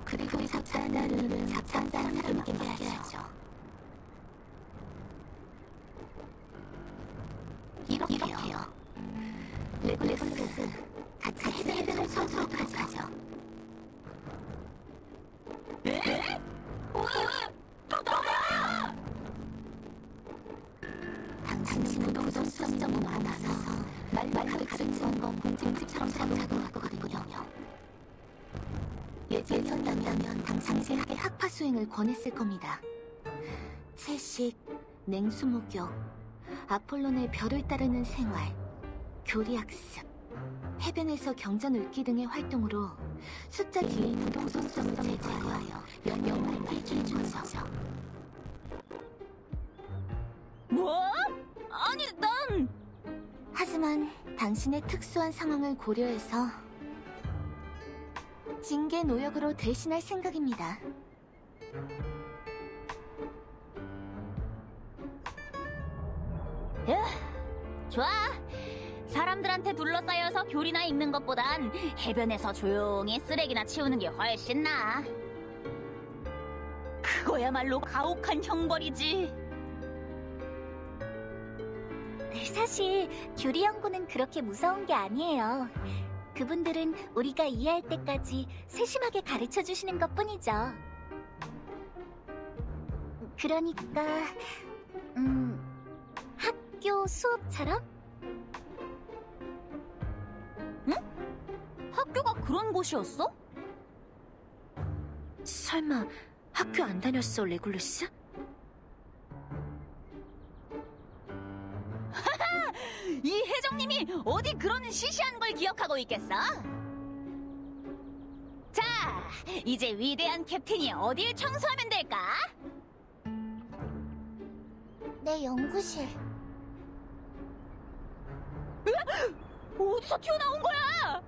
그리고 잡다한 일은 잡다한 사람에게 해야죠. 이렇게요. 레골루스 같이 해변을 서서하죠. 네? 당신은 도전점이 많아서 말을 가르치는 건 공증집처럼 작동할 거거든요. 예전이라면 당장지하게 학파 수행을 권했을 겁니다. 채식, 냉수 목욕, 아폴론의 별을 따르는 생활, 교리학습, 해변에서 경전 읽기 등의 활동으로 숫자 뒤에 있는 동선점을 제거하여 영웅을 빼주죠. 뭐? 아니, 난... 하지만 당신의 특수한 상황을 고려해서 징계 노역으로 대신할 생각입니다. 좋아. 사람들한테 둘러싸여서 교리나 읽는 것보단 해변에서 조용히 쓰레기나 치우는 게 훨씬 나아. 그거야말로 가혹한 형벌이지. 사실 교리 연구는 그렇게 무서운 게 아니에요. 그분들은 우리가 이해할 때까지 세심하게 가르쳐 주시는 것뿐이죠. 그러니까 학교 수업처럼? 응? 학교가 그런 곳이었어? 설마 학교 안 다녔어, 레골루스? 이 회장님이 어디 그런 시시한 걸 기억하고 있겠어? 자, 이제 위대한 캡틴이 어딜 청소하면 될까? 내 연구실. 어디서 튀어나온 거야?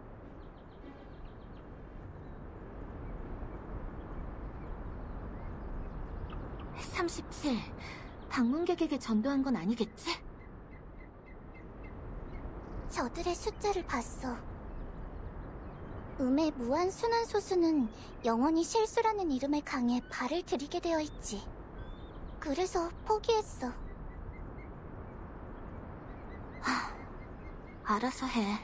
(37) 방문객에게 전도한 건 아니겠지? 저들의 숫자를 봤어. 음의 무한순환소수는 영원히 실수라는 이름을 강해 발을 들이게 되어 있지. 그래서 포기했어. 알아서 해.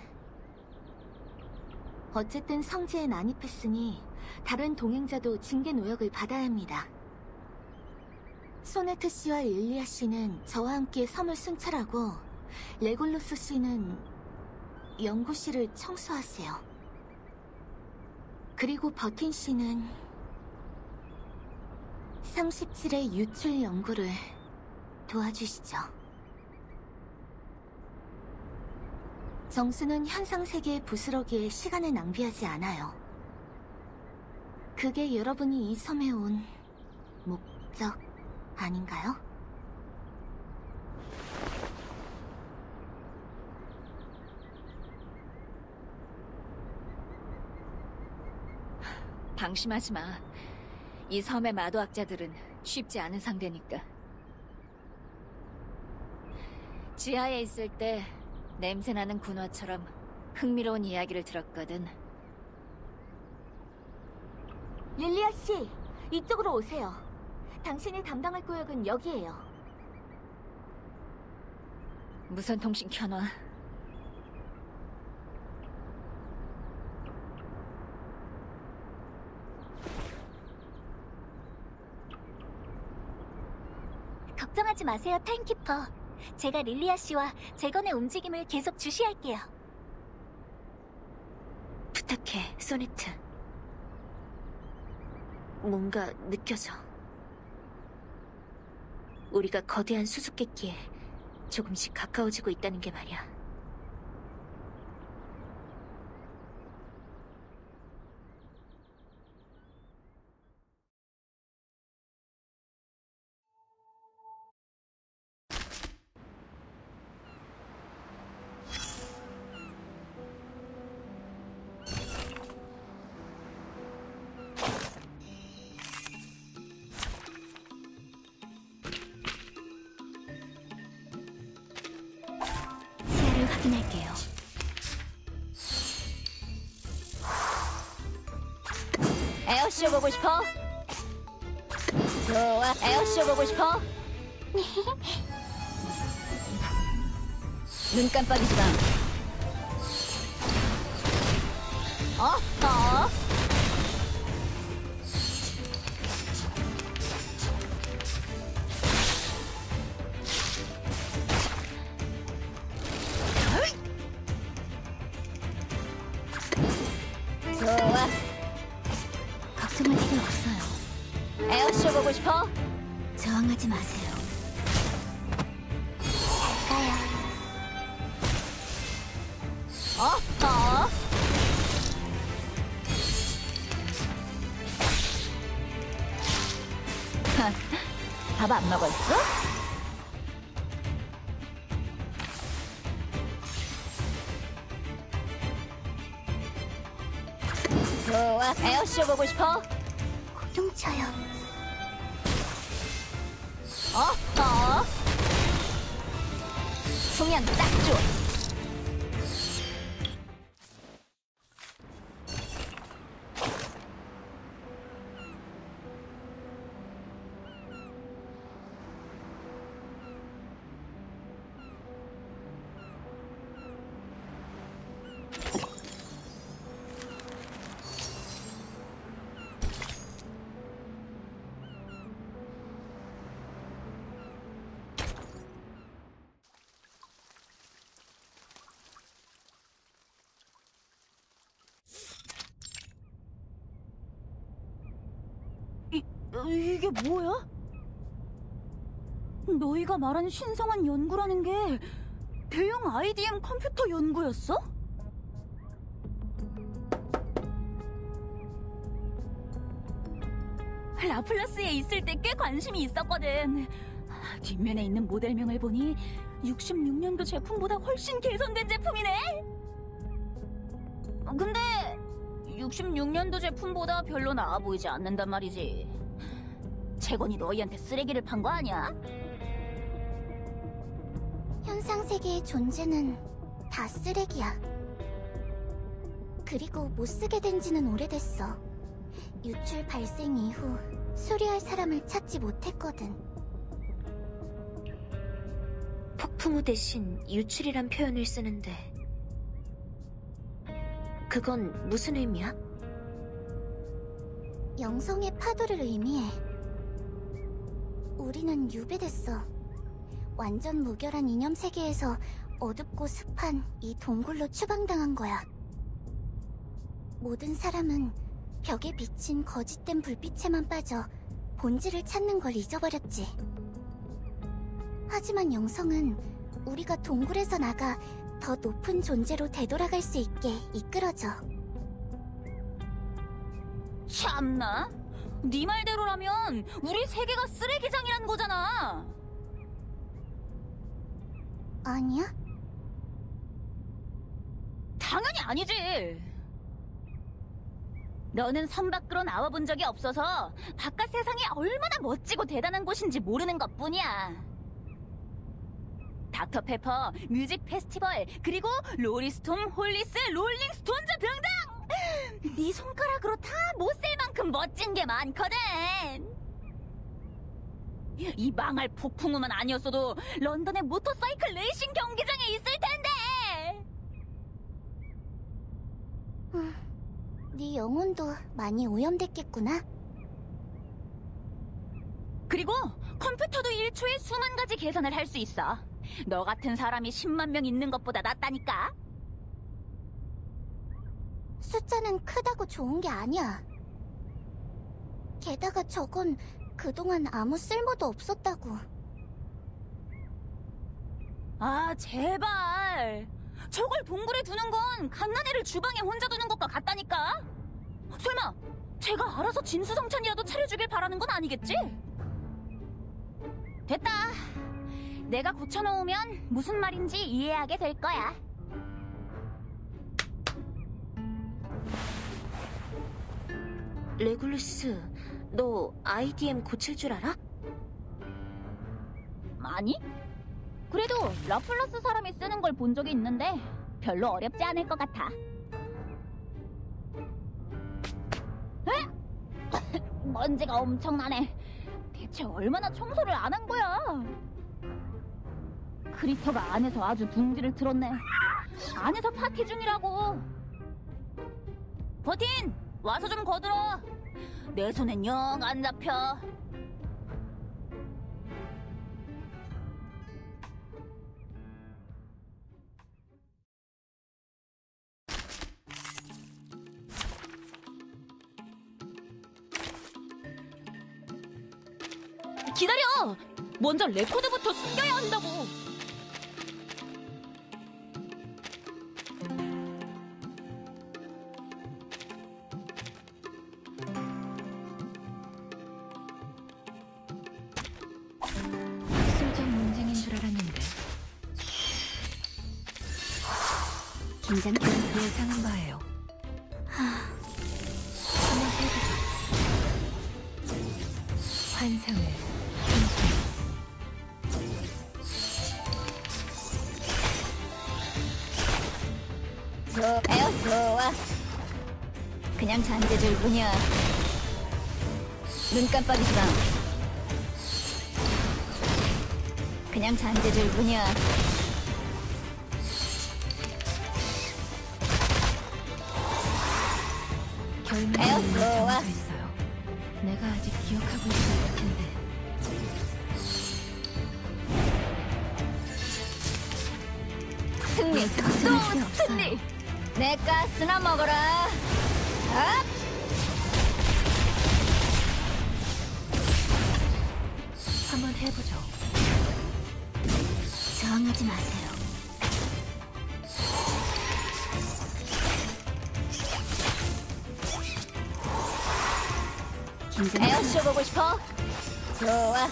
어쨌든 성지에 난입했으니 다른 동행자도 징계 노역을 받아야 합니다. 소네트 씨와 릴리아 씨는 저와 함께 섬을 순찰하고 레골루스 씨는 연구실을 청소하세요. 그리고 버틴 씨는 37의 유출 연구를 도와주시죠. 정수는 현상세계의 부스러기에 시간을 낭비하지 않아요. 그게 여러분이 이 섬에 온 목적 아닌가요? 방심하지 마. 이 섬의 마도학자들은 쉽지 않은 상대니까. 지하에 있을 때 냄새나는 군화처럼 흥미로운 이야기를 들었거든. 릴리아 씨, 이쪽으로 오세요. 당신이 담당할 구역은 여기예요. 무선 통신 켜놔. 걱정하지 마세요, 타임키퍼. 제가 릴리아 씨와 재건의 움직임을 계속 주시할게요. 부탁해, 소네트. 뭔가 느껴져. 우리가 거대한 수수께끼에 조금씩 가까워지고 있다는 게 말이야. 시야를 확인할게요. 에어쇼 보고 싶어? 좋아, 에어쇼 보고 싶어? 눈 깜빡이지 마. 좋아. 걱정할 필요 없어요. 에어쇼 보고 싶어? 저항하지 마세요. 잘 가요. 밥 안 먹었어? 좋아, 에어쇼 보고 싶어? 고동쳐요. 풍향 딱 좋아. 이게 뭐야? 너희가 말한 신성한 연구라는 게 대형 IDM 컴퓨터 연구였어? 라플라스에 있을 때 꽤 관심이 있었거든. 뒷면에 있는 모델명을 보니 66년도 제품보다 훨씬 개선된 제품이네. 근데 66년도 제품보다 별로 나아 보이지 않는단 말이지. 재건이 너희한테 쓰레기를 판 거 아니야? 현상 세계의 존재는 다 쓰레기야. 그리고 못 쓰게 된 지는 오래됐어. 유출 발생 이후 수리할 사람을 찾지 못했거든. 폭풍우 대신 유출이란 표현을 쓰는데 그건 무슨 의미야? 영성의 파도를 의미해. 우리는 유배됐어. 완전 무결한 이념 세계에서 어둡고 습한 이 동굴로 추방당한 거야. 모든 사람은 벽에 비친 거짓된 불빛에만 빠져 본질을 찾는 걸 잊어버렸지. 하지만 영성은 우리가 동굴에서 나가 더 높은 존재로 되돌아갈 수 있게 이끌어줘. 참나? 네 말대로라면 우리 세계가 쓰레기장이란 거잖아. 아니야? 당연히 아니지. 너는 섬 밖으로 나와본 적이 없어서 바깥 세상이 얼마나 멋지고 대단한 곳인지 모르는 것뿐이야. 닥터 페퍼, 뮤직 페스티벌, 그리고 로리스톰, 홀리스, 롤링스톤즈 등등! 네 손가락으로 다 못 셀 만큼 멋진 게 많거든! 이 망할 폭풍우만 아니었어도 런던의 모터사이클 레이싱 경기장에 있을 텐데! 네 영혼도 많이 오염됐겠구나. 그리고 컴퓨터도 1초에 수만 가지 계산을 할 수 있어. 너 같은 사람이 10만 명 있는 것보다 낫다니까. 숫자는 크다고 좋은 게 아니야. 게다가 저건 그동안 아무 쓸모도 없었다고. 아, 제발. 저걸 동굴에 두는 건 갓난애를 주방에 혼자 두는 것과 같다니까. 설마 제가 알아서 진수성찬이라도 차려주길 바라는 건 아니겠지? 됐다. 내가 고쳐놓으면 무슨 말인지 이해하게 될 거야. 레굴루스, 너 IDM 고칠 줄 알아? 아니? 그래도 라플라스 사람이 쓰는 걸 본 적이 있는데 별로 어렵지 않을 것 같아. 에? 먼지가 엄청나네. 대체 얼마나 청소를 안 한 거야? 크리터가 안에서 아주 둥지를 틀었네. 안에서 파티 중이라고. 버틴! 와서 좀 거들어. 내 손엔 영 안 잡혀. 기다려! 먼저 레코드부터 숨겨야 한다고. 학술적 논쟁인 줄 알았는데. 긴장감 예상한 바예요. 한번 해보자. 환상을 좋아. 그냥 잔재질 뿐이야. 눈 깜빡이지 마. 그냥 잔재질 뿐이야. 결말은 정해져 있어요. 내가 아직 기억하고 있을 텐데. 승리, 또 승리. 내 가스나 먹어라. 업! 한번 해보죠. 저항하지 마세요. 에어쇼 보고 싶어? 좋아.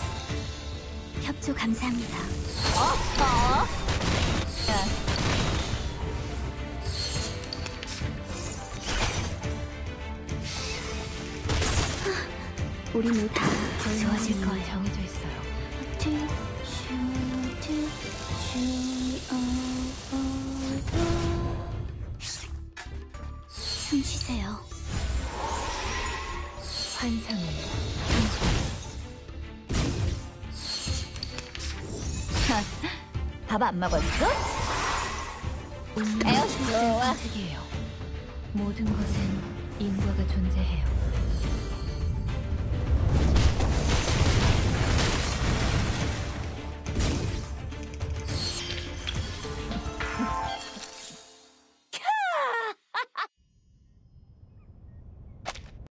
협조 감사합니다. 우리 모두 좋아질 거예요. 정해져 있어요. 숨 쉬세요. 환상을 밥 안 먹었어? 에어쇼 좋아. 특이해요. 모든 것은 인과가 존재해요.